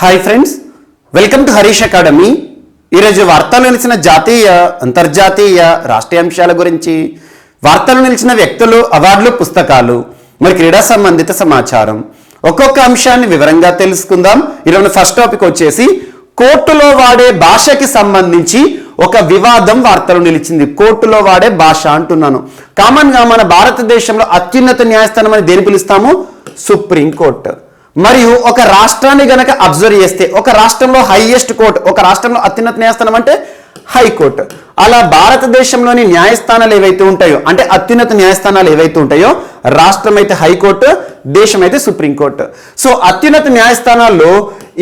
Hi friends, welcome to Harish academy. ఈరోజు వార్తలు నిలిచిన జాతీయ అంతర్జాతీయ రాష్ట్రీయ అంశాల గురించి, వార్తలు నిలిచిన వ్యక్తులు, అవార్డులు, పుస్తకాలు, మరి క్రీడా సంబంధిత సమాచారం ఒక్కొక్క అంశాన్ని వివరంగా తెలుసుకుందాం. ఈరోజు ఫస్ట్ టాపిక్ వచ్చేసి కోర్టులో వాడే భాషకి సంబంధించి ఒక వివాదం వార్తలు నిలిచింది. కోర్టులో వాడే భాష అంటున్నాను. కామన్గా మన భారతదేశంలో అత్యున్నత న్యాయస్థానం అని దేని పిలుస్తాము? Supreme court. మరియు ఒక రాష్ట్రాన్ని గనక అబ్జర్వ్ చేస్తే ఒక రాష్ట్రంలో హైయెస్ట్ కోర్టు, ఒక రాష్ట్రంలో అత్యున్నత న్యాయస్థానం అంటే హైకోర్టు. అలా భారతదేశంలోని న్యాయస్థానాలు ఏవైతే ఉంటాయో, అంటే అత్యున్నత న్యాయస్థానాలు ఏవైతే ఉంటాయో, రాష్ట్రం అయితే హైకోర్టు, దేశం అయితే సుప్రీంకోర్టు. సో అత్యున్నత న్యాయస్థానాల్లో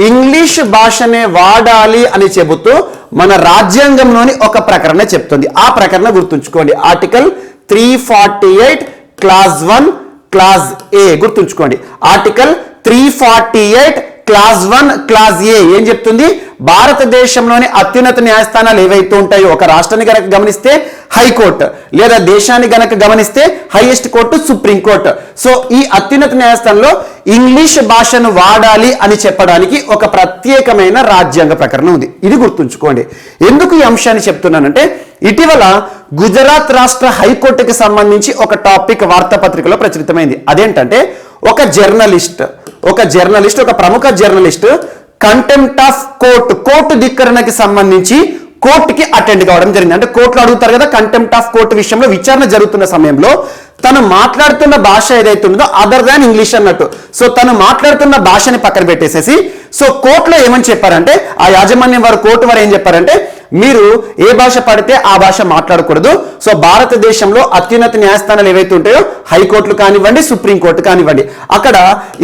ఇంగ్లీష్ భాషనే వాడాలి అని చెబుతూ మన రాజ్యాంగంలోని ఒక ప్రకరణ చెప్తుంది. ఆ ప్రకరణ గుర్తుంచుకోండి. ఆర్టికల్ 348 క్లాజ్ 1 క్లాజ్ ఏ గుర్తుంచుకోండి. ఆర్టికల్ 348 క్లాజ్ 1 క్లాజ్ ఏ ఏం చెప్తుంది? భారతదేశంలోని అత్యున్నత న్యాయస్థానాలు ఏవైతే ఉంటాయో, ఒక రాష్ట్రాన్ని గనక గమనిస్తే హైకోర్టు, లేదా దేశాన్ని గనక గమనిస్తే హైయెస్ట్ కోర్టు సుప్రీంకోర్టు. సో ఈ అత్యున్నత న్యాయస్థానంలో ఇంగ్లీష్ భాషను వాడాలి అని చెప్పడానికి ఒక ప్రత్యేకమైన రాజ్యాంగ ప్రకరణ ఉంది. ఇది గుర్తుంచుకోండి. ఎందుకు ఈ అంశాన్ని చెప్తున్నానంటే, ఇటీవల గుజరాత్ రాష్ట్ర హైకోర్టుకి సంబంధించి ఒక టాపిక్ వార్తాపత్రికలో ప్రచురితమైంది. అదేంటంటే, ఒక జర్నలిస్ట్, ఒక ప్రముఖ జర్నలిస్ట్ కంటెంప్ట్ ఆఫ్ కోర్టు ధిక్కరణకి సంబంధించి కోర్టుకి అటెండ్ కావడం జరిగింది. అంటే కోర్టులో అడుగుతారు కదా, కంటెంప్ట్ ఆఫ్ కోర్టు విషయంలో విచారణ జరుగుతున్న సమయంలో తను మాట్లాడుతున్న భాష ఏదైతే ఉందో అదర్ దాన్ ఇంగ్లీష్ అన్నట్టు. సో తను మాట్లాడుతున్న భాషని పక్కన పెట్టేసేసి, సో కోర్టులో ఏమని చెప్పారంటే, ఆ యాజమాన్యం వారు, కోర్టు వారు ఏం చెప్పారంటే, మీరు ఏ భాష పడితే ఆ భాష మాట్లాడకూడదు. సో భారతదేశంలో అత్యున్నత న్యాయస్థానాలు ఏవైతే ఉంటాయో, హైకోర్టులు కానివ్వండి, సుప్రీంకోర్టు కానివ్వండి, అక్కడ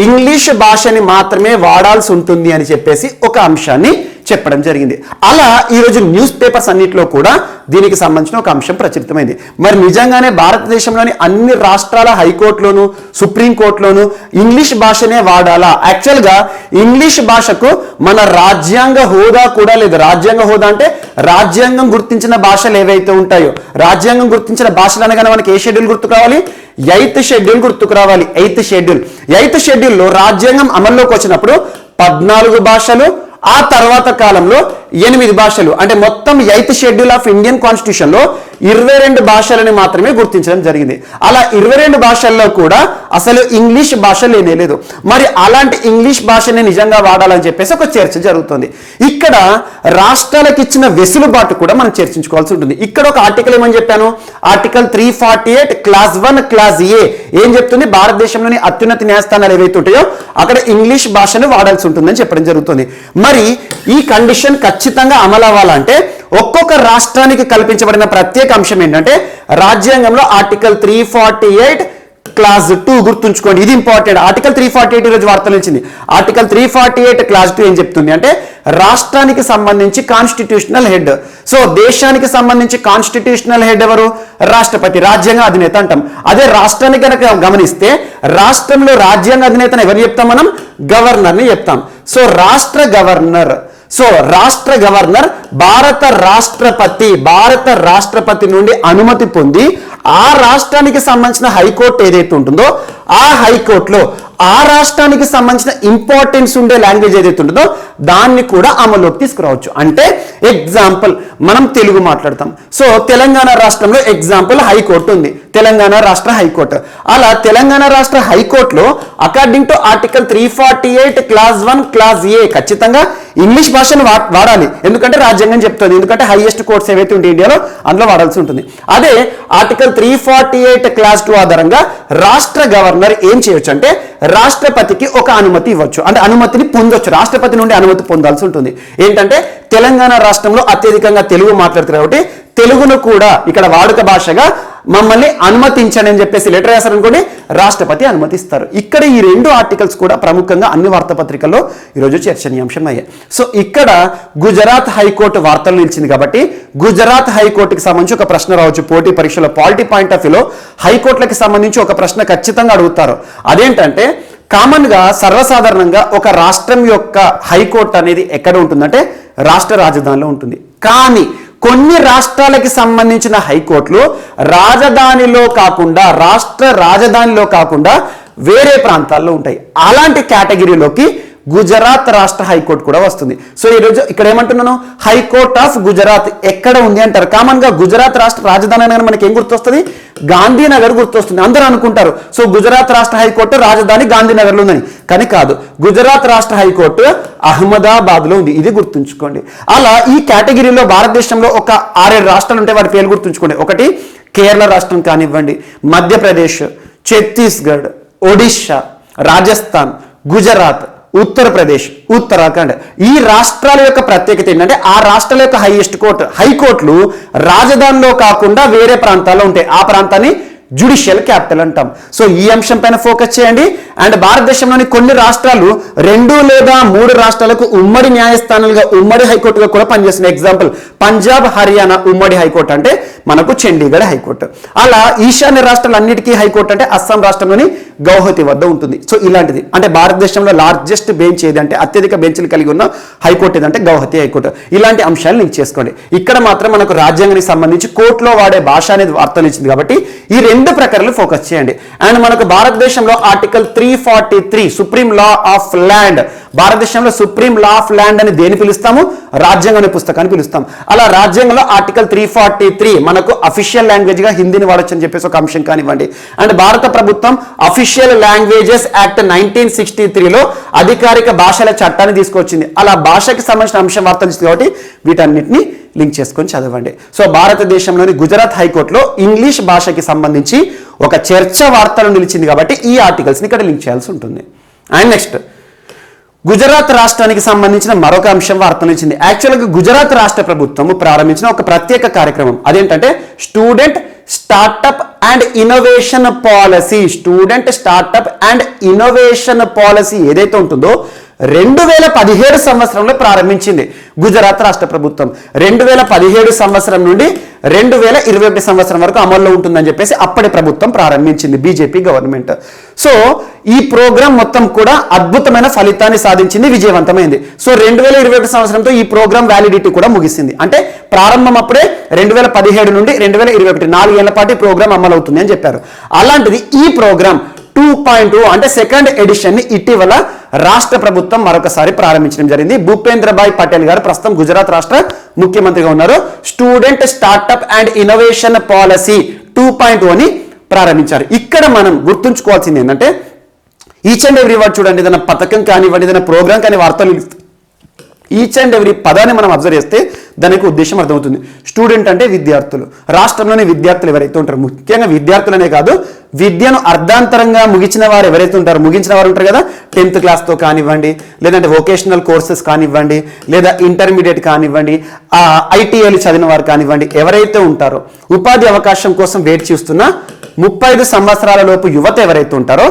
ఇంగ్లీష్ భాషని మాత్రమే వాడాల్సి ఉంటుంది అని చెప్పేసి ఒక అంశాన్ని చెప్పడం జరిగింది. అలా ఈరోజు న్యూస్ పేపర్స్ అన్నింటిలో కూడా దీనికి సంబంధించిన ఒక అంశం ప్రచురితమైంది. మరి నిజంగానే భారతదేశంలోని అన్ని రాష్ట్రాల హైకోర్టులోను, సుప్రీంకోర్టులోను ఇంగ్లీష్ భాషనే వాడాలా? యాక్చువల్గా ఇంగ్లీష్ భాషకు మన రాజ్యాంగ హోదా కూడా లేదు. రాజ్యాంగ హోదా అంటే రాజ్యాంగం గుర్తించిన భాషలు ఏవైతే ఉంటాయో, రాజ్యాంగం గుర్తించిన భాషలు అనగానే మనకి ఏ షెడ్యూల్ గుర్తుకు రావాలి? 8th షెడ్యూల్ గుర్తుకు రావాలి. 8th షెడ్యూల్లో రాజ్యాంగం అమల్లోకి వచ్చినప్పుడు 14 భాషలు, ఆ తర్వాత కాలంలో 8 భాషలు, అంటే మొత్తం 8th schedule of Indian constitution లో 22 భాషలని మాత్రమే గుర్తించడం జరిగింది. అలా 22 భాషల్లో కూడా అసలు ఇంగ్లీష్ భాష లేనేలేదు. మరి అలాంటి ఇంగ్లీష్ భాషని నిజంగా వాడాలని చెప్పేసి ఒక చర్చ జరుగుతుంది. ఇక్కడ రాష్ట్రాలకు ఇచ్చిన వెసులుబాటు కూడా మనం చర్చించుకోవాల్సి ఉంటుంది. ఇక్కడ ఒక ఆర్టికల్ ఏమని చెప్పాను? ఆర్టికల్ 348 క్లాజ్ 1 క్లాజ్ ఏ ఏం చెప్తుంది? భారతదేశంలోని అత్యున్నత న్యాయస్థానాలు ఏవైతే ఉంటాయో అక్కడ ఇంగ్లీష్ భాషను వాడాల్సి ఉంటుందని చెప్పడం జరుగుతుంది. మరి ఈ కండిషన్ ఖచ్చితంగా అమలు అవ్వాలంటే ఒక్కొక్క రాష్ట్రానికి కల్పించబడిన ప్రత్యేక అంశం ఏంటంటే, రాజ్యాంగంలో ఆర్టికల్ 348 క్లాజ్ 2 గుర్తుంచుకోండి. ఇది ఇంపార్టెంట్. ఆర్టికల్ 348 ఈరోజు వార్తలు ఇచ్చింది. ఆర్టికల్ 348 క్లాజ్ 2 ఏం చెప్తుంది అంటే, రాష్ట్రానికి సంబంధించి కాన్స్టిట్యూషనల్ హెడ్. సో దేశానికి సంబంధించి కాన్స్టిట్యూషనల్ హెడ్ ఎవరు? రాష్ట్రపతి, రాజ్యాంగ అధినేత అంటాం. అదే రాష్ట్రాన్ని కనుక గమనిస్తే రాష్ట్రంలో రాజ్యాంగ అధినేతను ఎవరు చెప్తాం? మనం గవర్నర్ని చెప్తాం. సో రాష్ట్ర గవర్నర్ భారత రాష్ట్రపతి నుండి అనుమతి పొంది ఆ రాష్ట్రానికి సంబంధించిన హైకోర్టు ఏదైతే ఉంటుందో ఆ హైకోర్టులో ఆ రాష్ట్రానికి సంబంధించిన ఇంపార్టెన్స్ ఉండే లాంగ్వేజ్ ఏదైతే ఉంటుందో దాన్ని కూడా అమలులోకి తీసుకురావచ్చు. అంటే ఎగ్జాంపుల్, మనం తెలుగు మాట్లాడతాం. సో తెలంగాణ రాష్ట్రంలో ఎగ్జాంపుల్ హైకోర్టు ఉంది, తెలంగాణ రాష్ట్ర హైకోర్టు. అలా తెలంగాణ రాష్ట్ర హైకోర్టులో according to article 348 clause 1 clause ఏ ఖచ్చితంగా ఇంగ్లీష్ భాషను వాడాలి. ఎందుకంటే రాజ్యాంగం చెప్తుంది. ఎందుకంటే హైయెస్ట్ కోర్ట్స్ ఏవైతే ఉంటే ఇండియాలో అందులో వాడాల్సి ఉంటుంది. అదే ఆర్టికల్ 348 క్లాజ్ 2 ఆధారంగా రాష్ట్ర గవర్నర్ ఏం చేయొచ్చు అంటే, రాష్ట్రపతికి ఒక అనుమతి ఇవ్వచ్చు. అంటే అనుమతిని పొందొచ్చు, రాష్ట్రపతి నుండి అనుమతి పొందాల్సి ఉంటుంది. ఏంటంటే తెలంగాణ రాష్ట్రంలో అత్యధికంగా తెలుగు మాట్లాడుతారు కాబట్టి తెలుగును కూడా ఇక్కడ వాడుక భాషగా మమ్మల్ని అనుమతించండి అని చెప్పేసి లెటర్ రాశారనుకోండి, రాష్ట్రపతి అనుమతిస్తారు. ఇక్కడ ఈ 2 ఆర్టికల్స్ కూడా ప్రముఖంగా అన్ని వార్తాపత్రికల్లో ఈరోజు చర్చనీయాంశం అయ్యాయి. సో ఇక్కడ గుజరాత్ హైకోర్టు వార్తలు నిలిచింది కాబట్టి గుజరాత్ హైకోర్టుకి సంబంధించి ఒక ప్రశ్న రావచ్చు. పోటీ పరీక్షలో పాలిటీ పాయింట్ ఆఫ్ వ్యూలో హైకోర్టులకు సంబంధించి ఒక ప్రశ్న ఖచ్చితంగా అడుగుతారు. అదేంటంటే, కామన్గా సర్వసాధారణంగా ఒక రాష్ట్రం యొక్క హైకోర్టు అనేది ఎక్కడ ఉంటుందంటే రాష్ట్ర రాజధానిలో ఉంటుంది. కానీ కొన్ని రాష్ట్రాలకు సంబంధించిన హైకోర్టులు రాజధానిలో కాకుండా, రాష్ట్ర రాజధానిలో కాకుండా వేరే ప్రాంతాల్లో ఉంటాయి. అలాంటి కేటగిరీలోకి గుజరాత్ రాష్ట్ర హైకోర్టు కూడా వస్తుంది. సో ఈరోజు ఇక్కడ ఏమంటున్నాను, హైకోర్ట్ ఆఫ్ గుజరాత్ ఎక్కడ ఉంది అంటారు. కామన్ గా గుజరాత్ రాష్ట్ర రాజధాని అనగానే మనకి ఏం గుర్తొస్తుంది, గాంధీనగర్ గుర్తొస్తుంది. అందరూ అనుకుంటారు సో గుజరాత్ రాష్ట్ర హైకోర్టు రాజధాని గాంధీనగర్ లో ఉందని, కానీ కాదు. గుజరాత్ రాష్ట్ర హైకోర్టు అహ్మదాబాద్ లో ఉంది, ఇది గుర్తుంచుకోండి. అలా ఈ కేటగిరీలో భారతదేశంలో ఒక 6-7 రాష్ట్రాలు ఉంటే వాటి పేర్లు గుర్తుంచుకోండి. ఒకటి కేరళ రాష్ట్రం కానివ్వండి, మధ్యప్రదేశ్, ఛత్తీస్గఢ్, ఒడిషా, రాజస్థాన్, గుజరాత్, ఉత్తరప్రదేశ్, ఉత్తరాఖండ్. ఈ రాష్ట్రాల యొక్క ప్రత్యేకత ఏంటంటే ఆ రాష్ట్రాల యొక్క హైకోర్టులు రాజధానిలో కాకుండా వేరే ప్రాంతాల్లో ఉంటాయి. ఆ ప్రాంతాన్ని జ్యుడిషియల్ క్యాపిటల్ అంటాం. సో ఈ అంశం పైన ఫోకస్ చేయండి. అండ్ భారతదేశంలోని కొన్ని రాష్ట్రాలు 2 లేదా 3 రాష్ట్రాలకు ఉమ్మడి న్యాయస్థానాలుగా, ఉమ్మడి హైకోర్టుగా కూడా పనిచేస్తున్నాయి. ఎగ్జాంపుల్ పంజాబ్, హర్యానా ఉమ్మడి హైకోర్టు అంటే మనకు చండీగఢ్ హైకోర్టు. అలా ఈశాన్య రాష్ట్రాలన్నిటికీ హైకోర్టు అంటే అస్సాం రాష్ట్రంలోని గౌహతి వద్ద ఉంటుంది. సో ఇలాంటిది అంటే భారతదేశంలో లార్జెస్ట్ బెంచ్ ఏదంటే అత్యధిక బెంచ్లు కలిగి ఉన్న హైకోర్టు ఏదంటే గౌహతి హైకోర్టు. ఇలాంటి అంశాలు లింక్ చేసుకోండి. ఇక్కడ మాత్రం మనకు రాజ్యాంగానికి సంబంధించి కోర్టులో వాడే భాష అనేది అర్థనిచ్చింది కాబట్టి ఈ 2 ప్రకారాలు ఫోకస్ చేయండి. అండ్ మనకు భారతదేశంలో article 343 supreme law of land. భారతదేశంలో సుప్రీం లా ఆఫ్ ల్యాండ్ అని దేని పిలుస్తాము, రాజ్యాంగం అనే పుస్తకాన్ని పిలుస్తాం. అలా రాజ్యాంగంలో ఆర్టికల్ 343 మనకు అఫీషియల్ లాంగ్వేజ్ గా హిందీని వాడొచ్చు అని చెప్పేసి ఒక అంశం కానివ్వండి. అండ్ భారత ప్రభుత్వం అఫీషియల్ లాంగ్వేజెస్ యాక్ట్ 1963లో అధికారిక భాషల చట్టాన్ని తీసుకొచ్చింది. అలా భాషకి సంబంధించిన అంశం వార్తలు కాబట్టి వీటన్నిటిని లింక్ చేసుకొని చదవండి. సో భారతదేశంలోని గుజరాత్ హైకోర్టులో ఇంగ్లీష్ భాషకి సంబంధించి ఒక చర్చ వార్తలు నిలిచింది కాబట్టి ఈ ఆర్టికల్స్ని ఇక్కడ లింక్ చేయాల్సి ఉంటుంది. అండ్ నెక్స్ట్ గుజరాత్ రాష్ట్రానికి సంబంధించిన మరొక అంశం వార్తలు ఇచ్చింది. యాక్చువల్గా గుజరాత్ రాష్ట్ర ప్రభుత్వం ప్రారంభించిన ఒక ప్రత్యేక కార్యక్రమం అదేంటంటే student startup and innovation policy. Student startup and innovation policy ఏదైతే ఉంటుందో 2017 సంవత్సరంలో ప్రారంభించింది గుజరాత్ రాష్ట్ర ప్రభుత్వం. 2017 సంవత్సరం నుండి 2021 సంవత్సరం వరకు అమల్లో ఉంటుందని చెప్పేసి అప్పటి ప్రభుత్వం ప్రారంభించింది, బీజేపీ గవర్నమెంట్. సో ఈ ప్రోగ్రాం మొత్తం కూడా అద్భుతమైన ఫలితాన్ని సాధించింది, విజయవంతమైంది. సో 2021 సంవత్సరంతో ఈ ప్రోగ్రాం వ్యాలిడిటీ కూడా ముగిసింది. అంటే ప్రారంభం అప్పుడే 2017 నుండి 2021 4 ఏళ్ల పాటు ప్రోగ్రాం అమలు అవుతుంది అని చెప్పారు. అలాంటిది ఈ ప్రోగ్రాం 2.0 అంటే సెకండ్ ఎడిషన్ ని ఇటీవల రాష్ట్ర ప్రభుత్వం మరొకసారి ప్రారంభించడం జరిగింది. భూపేంద్రభాయ్ పటేల్ గారు ప్రస్తుతం గుజరాత్ రాష్ట్ర ముఖ్యమంత్రిగా ఉన్నారు. Student startup and innovation policy 2.0 అని ప్రారంభించారు. ఇక్కడ మనం గుర్తుంచుకోవాల్సింది ఏంటంటే ఈచ్ అండ్ ఎవ్రీ వర్డ్ చూడండి, ఏదైనా పథకం కానివ్వండి, ఏదైనా ప్రోగ్రామ్ కానీ వార్తలు ఈచ్ అండ్ ఎవ్రీ పదాన్ని మనం అబ్జర్వ్ చేస్తే దానికి ఉద్దేశం అర్థమవుతుంది. స్టూడెంట్ అంటే విద్యార్థులు, రాష్ట్రంలోని విద్యార్థులు ఎవరైతే ఉంటారో, ముఖ్యంగా విద్యార్థులనే కాదు విద్యను అర్ధాంతరంగా ముగించిన వారు ఎవరైతే ఉంటారో, ముగించిన వారు ఉంటారు కదా 10th క్లాస్తో కానివ్వండి, లేదంటే వొకేషనల్ కోర్సెస్ కానివ్వండి, లేదా ఇంటర్మీడియట్ కానివ్వండి, ఐటీఐలు చదివిన వారు కానివ్వండి, ఎవరైతే ఉంటారో ఉపాధి అవకాశం కోసం వేచి చూస్తున్న 35 సంవత్సరాల లోపు యువత ఎవరైతే ఉంటారో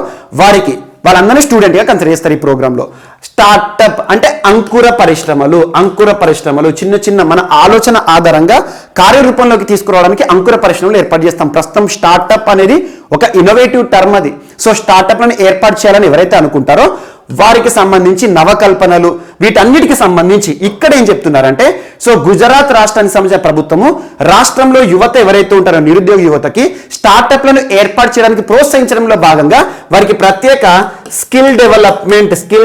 వాళ్ళందరినీ స్టూడెంట్గా కన్సిడర్ చేస్తారు ఈ ప్రోగ్రాంలో. స్టార్టప్ అంటే అంకుర పరిశ్రమలు చిన్న చిన్న మన ఆలోచన ఆధారంగా కార్యరూపంలోకి తీసుకురావడానికి అంకుర పరిశ్రమలు ఏర్పాటు చేస్తాం. ప్రస్తుతం స్టార్టప్ అనేది ఒక ఇన్నోవేటివ్ టర్మ్ అది. సో స్టార్టప్లను ఏర్పాటు చేయాలని ఎవరైతే అనుకుంటారో వారికి సంబంధించి నవకల్పనలు వీటన్నిటికి సంబంధించి ఇక్కడ ఏం చెప్తున్నారంటే, సో గుజరాత్ రాష్ట్రానికి సంబంధించిన ప్రభుత్వము రాష్ట్రంలో యువత ఎవరైతే ఉంటారో నిరుద్యోగ యువతకి స్టార్టప్లను ఏర్పాటు చేయడానికి ప్రోత్సహించడంలో భాగంగా వారికి ప్రత్యేక స్కిల్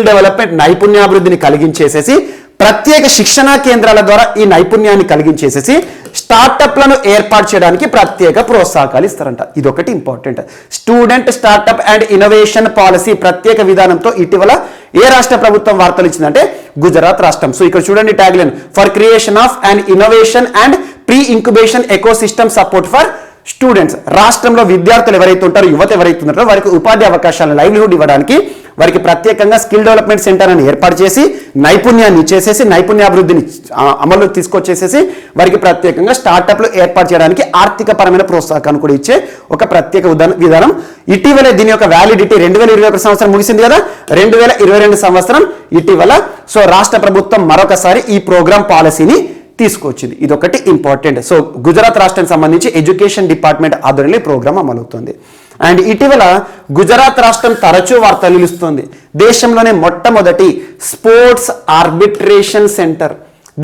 డెవలప్మెంట్ నైపుణ్యాభివృద్ధిని కలిగించేసేసి ప్రత్యేక శిక్షణా కేంద్రాల ద్వారా ఈ నైపుణ్యాన్ని కలిగించేసేసి స్టార్టప్లను ఏర్పాటు చేయడానికి ప్రత్యేక ప్రోత్సాహకాలు ఇస్తారంట. ఇదొకటి important. Student startup and innovation policy ప్రత్యేక విధానంతో ఇటీవల ఏ రాష్ట్ర ప్రభుత్వం వార్తలు ఇచ్చిందంటే గుజరాత్ రాష్ట్రం. సో ఇక్కడ చూడండి tagline, for creation of and innovation and pre incubation ecosystem support for students. రాష్ట్రంలో విద్యార్థులు ఎవరైతే ఉంటారో, యువత ఎవరైతే ఉంటారో వారికి ఉపాధి అవకాశాలను, లైవ్లీహుడ్ ఇవ్వడానికి వారికి ప్రత్యేకంగా స్కిల్ డెవలప్మెంట్ సెంటర్ అని ఏర్పాటు చేసి నైపుణ్యాన్ని ఇచ్చేసేసి నైపుణ్యాభివృద్ధిని అమలు తీసుకొచ్చేసేసి వారికి ప్రత్యేకంగా స్టార్టప్లు ఏర్పాటు చేయడానికి ఆర్థిక పరమైన ప్రోత్సాహకాన్ని కూడా ఇచ్చే ఒక ప్రత్యేక విధానం. ఇటీవలే దీని యొక్క వ్యాలిడిటీ 2021 సంవత్సరం ముగిసింది కదా, 2022 సంవత్సరం ఇటీవల సో రాష్ట్ర ప్రభుత్వం మరొకసారి ఈ ప్రోగ్రామ్ పాలసీని తీసుకొచ్చింది. ఇదొకటి ఇంపార్టెంట్. సో గుజరాత్ రాష్ట్రానికి సంబంధించి ఎడ్యుకేషన్ డిపార్ట్మెంట్ ఆధ్వర్యంలో ఈ ప్రోగ్రామ్ అమలవుతుంది. అండ్ ఇటీవల గుజరాత్ రాష్ట్రం తరచూ వార్తలు నిలుస్తుంది. దేశంలోనే మొట్టమొదటి స్పోర్ట్స్ ఆర్బిట్రేషన్ సెంటర్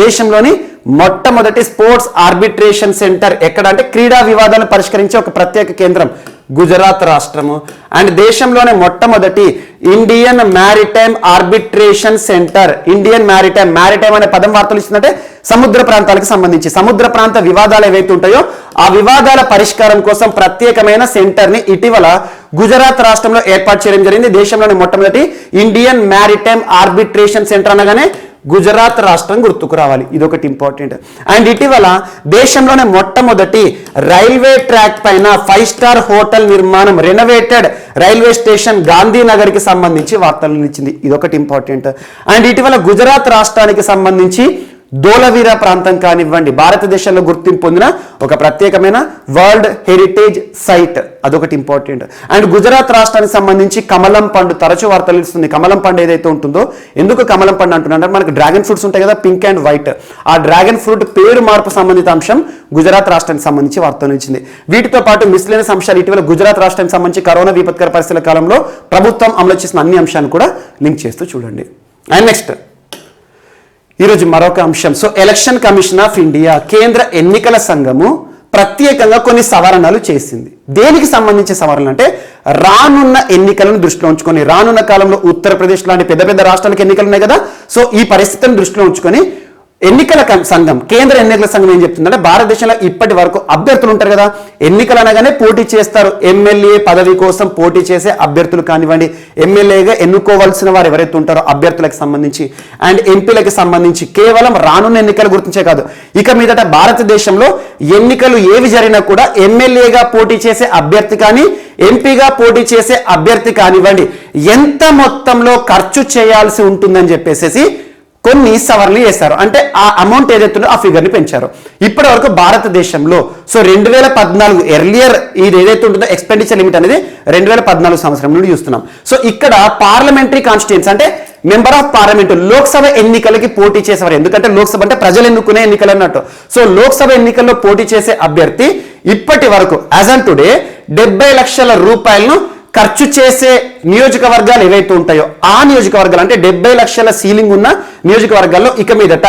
దేశంలోని మొట్టమొదటి స్పోర్ట్స్ ఆర్బిట్రేషన్ సెంటర్ ఎక్కడ అంటే క్రీడా వివాదాలను పరిష్కరించే ఒక ప్రత్యేక కేంద్రం గుజరాత్ రాష్ట్రము. అండ్ దేశంలోనే మొట్టమొదటి Indian maritime arbitration centre. Indian maritime అనే పదం వార్తలు ఇస్తుందంటే సముద్ర ప్రాంతాలకు సంబంధించి సముద్ర ప్రాంత వివాదాలు ఏవైతే ఉంటాయో ఆ వివాదాల పరిష్కారం కోసం ప్రత్యేకమైన సెంటర్ ని ఇటీవల గుజరాత్ రాష్ట్రంలో ఏర్పాటు చేయడం జరిగింది. దేశంలోని మొట్టమొదటి ఇండియన్ మ్యారిటైమ్ ఆర్బిట్రేషన్ సెంటర్ అనగానే గుజరాత్ రాష్ట్రం గుర్తుకు రావాలి, ఇదొకటి ఇంపార్టెంట్. అండ్ ఇటీవల దేశంలోనే మొట్టమొదటి రైల్వే ట్రాక్ పైన 5 స్టార్ హోటల్ నిర్మాణం, రెనోవేటెడ్ రైల్వే స్టేషన్ గాంధీనగర్ కి సంబంధించి వార్తలను ఇచ్చింది, ఇదొకటి ఇంపార్టెంట్. అండ్ ఇటీవల గుజరాత్ రాష్ట్రానికి సంబంధించి ధోలవీరా ప్రాంతం కానివ్వండి భారతదేశంలో గుర్తింపు పొందిన ఒక ప్రత్యేకమైన వరల్డ్ హెరిటేజ్ సైట్, అదొకటి ఇంపార్టెంట్. అండ్ గుజరాత్ రాష్ట్రానికి సంబంధించి కమలం పండు తరచూ వార్తలు ఇస్తుంది. కమలం పండు ఏదైతే ఉంటుందో, ఎందుకు కమలం పండు అంటున్నారంటే మనకు డ్రాగన్ ఫ్రూట్స్ ఉంటాయి కదా, పింక్ అండ్ వైట్, ఆ డ్రాగన్ ఫ్రూట్ పేరు మార్పు సంబంధిత అంశం గుజరాత్ రాష్ట్రానికి సంబంధించి వార్తలు ఇచ్చింది. వీటితో పాటు మిస్లేనియస్ అంశాలు ఇటీవల గుజరాత్ రాష్ట్రానికి సంబంధించి కరోనా విపత్కర పరిస్థితుల కాలంలో ప్రభుత్వం అమలు చేసిన అన్ని అంశాలను కూడా లింక్ చేస్తూ చూడండి. అండ్ నెక్స్ట్ ఈరోజు మరొక అంశం. So election commission of India, కేంద్ర ఎన్నికల సంఘము ప్రత్యేకంగా కొన్ని సవరణలు చేసింది. దేనికి సంబంధించిన సవరణలు అంటే రానున్న ఎన్నికలను దృష్టిలో ఉంచుకొని, రానున్న కాలంలో ఉత్తరప్రదేశ్ లాంటి పెద్ద పెద్ద రాష్ట్రాలకు ఎన్నికలు ఉన్నాయి కదా, సో ఈ పరిస్థితిని దృష్టిలో ఉంచుకొని ఎన్నికల సంఘం, కేంద్ర ఎన్నికల సంఘం ఏం చెప్తుందంటే భారతదేశంలో ఇప్పటి వరకు అభ్యర్థులు ఉంటారు కదా, ఎన్నికలు అనగానే పోటీ చేస్తారు, ఎమ్మెల్యే పదవి కోసం పోటీ చేసే అభ్యర్థులు కానివ్వండి, ఎమ్మెల్యేగా ఎన్నుకోవాల్సిన వారు ఎవరైతే ఉంటారో అభ్యర్థులకు సంబంధించి అండ్ ఎంపీలకు సంబంధించి కేవలం రానున్న ఎన్నికలు గుర్తించే కాదు, ఇక మీదట భారతదేశంలో ఎన్నికలు ఏవి జరిగినా కూడా ఎమ్మెల్యేగా పోటీ చేసే అభ్యర్థి కానీ ఎంపీగా పోటీ చేసే అభ్యర్థి కానివ్వండి ఎంత మొత్తంలో ఖర్చు చేయాల్సి ఉంటుందని చెప్పేసి కొన్ని సవరణలు చేశారు. అంటే ఆ అమౌంట్ ఏదైతుందో ఆ ఫిగర్ని పెంచారు. ఇప్పటి వరకు భారతదేశంలో సో 2014 ఎర్లియర్ ఇది ఏదైతే ఉంటుందో ఎక్స్పెండిచర్ లిమిట్ అనేది 2014 సంవత్సరం నుండి చూస్తున్నాం. సో ఇక్కడ పార్లమెంటరీ కాన్స్టిట్యూన్స్ అంటే మెంబర్ ఆఫ్ పార్లమెంట్ లోక్సభ ఎన్నికలకి పోటీ చేసేవారు, ఎందుకంటే లోక్సభ అంటే ప్రజలు ఎన్నుకునే ఎన్నికలు అన్నట్టు. సో లోక్సభ ఎన్నికల్లో పోటీ చేసే అభ్యర్థి ఇప్పటి వరకు యాజ్ ఆన్ టుడే 70 లక్షల రూపాయలను ఖర్చు చేసే నియోజకవర్గాలు ఏవైతే ఉంటాయో ఆ నియోజకవర్గాలు అంటే 70 లక్షల సీలింగ్ ఉన్న నియోజకవర్గాల్లో ఇక మీదట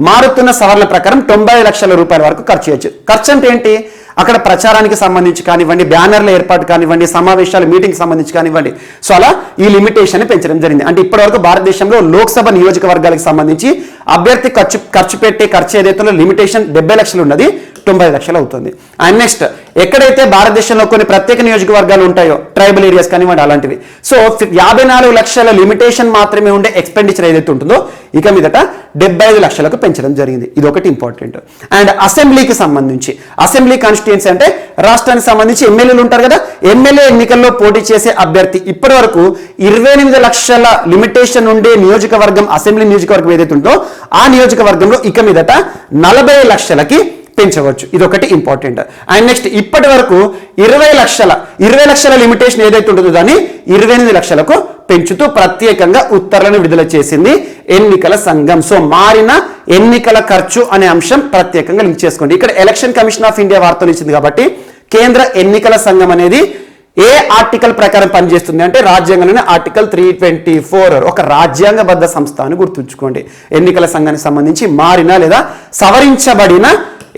మారుతున్న సవరణ ప్రకారం 90 లక్షల రూపాయల వరకు ఖర్చు చేయొచ్చు. ఖర్చు అంటే ఏంటి, అక్కడ ప్రచారానికి సంబంధించి కానివ్వండి, బ్యానర్ల ఏర్పాటు కానివ్వండి, సమావేశాలు మీటింగ్ సంబంధించి కానివ్వండి, సో అలా ఈ లిమిటేషన్ పెంచడం జరిగింది. అంటే ఇప్పటివరకు భారతదేశంలో లోక్సభ నియోజకవర్గాలకు సంబంధించి అభ్యర్థి ఖర్చు పెట్టే ఖర్చు ఏదైతే లిమిటేషన్ 70 లక్షలు ఉన్నది 90 లక్షలు అవుతుంది. అండ్ నెక్స్ట్ ఎక్కడైతే భారతదేశంలో కొన్ని ప్రత్యేక నియోజకవర్గాలు ఉంటాయో ట్రైబల్ ఏరియాస్ కానివ్వండి అలాంటివి, సో 54 లక్షల లిమిటేషన్ మాత్రమే ఉండే ఎక్స్పెండిచర్ ఏదైతే ఉంటుందో ఇక మీదట 75 లక్షలకు పెంచడం జరిగింది, ఇది ఒకటి ఇంపార్టెంట్. అండ్ అసెంబ్లీకి సంబంధించి అసెంబ్లీ కాన్స్టిట్యుయెన్సీ అంటే రాష్ట్రానికి సంబంధించి ఎమ్మెల్యేలు ఉంటారు కదా, ఎమ్మెల్యే ఎన్నికల్లో పోటీ చేసే అభ్యర్థి ఇప్పటి వరకు 28 లక్షల లిమిటేషన్ ఉండే నియోజకవర్గం అసెంబ్లీ నియోజకవర్గం ఏదైతే ఉందో ఆ నియోజకవర్గంలో ఇక మీదట 40 లక్షలకి పెంచవచ్చు, ఇదొకటి ఇంపార్టెంట్. అండ్ నెక్స్ట్ ఇప్పటి వరకు 20 లక్షల లిమిటేషన్ ఏదైతే ఉంటుందో దాన్ని 28 లక్షలకు పెంచుతూ ప్రత్యేకంగా ఉత్తర్వులను విడుదల చేసింది ఎన్నికల సంఘం. సో మారిన ఎన్నికల ఖర్చు అనే అంశం ప్రత్యేకంగా లింక్ చేసుకోండి. ఇక్కడ ఎలక్షన్ కమిషన్ ఆఫ్ ఇండియా వార్తలు ఇచ్చింది కాబట్టి కేంద్ర ఎన్నికల సంఘం అనేది ఏ ఆర్టికల్ ప్రకారం పనిచేస్తుంది అంటే రాజ్యాంగంలోనే ఆర్టికల్ 324 ఒక రాజ్యాంగబద్ధ సంస్థ అని గుర్తుంచుకోండి. ఎన్నికల సంఘానికి సంబంధించి మారిన లేదా సవరించబడిన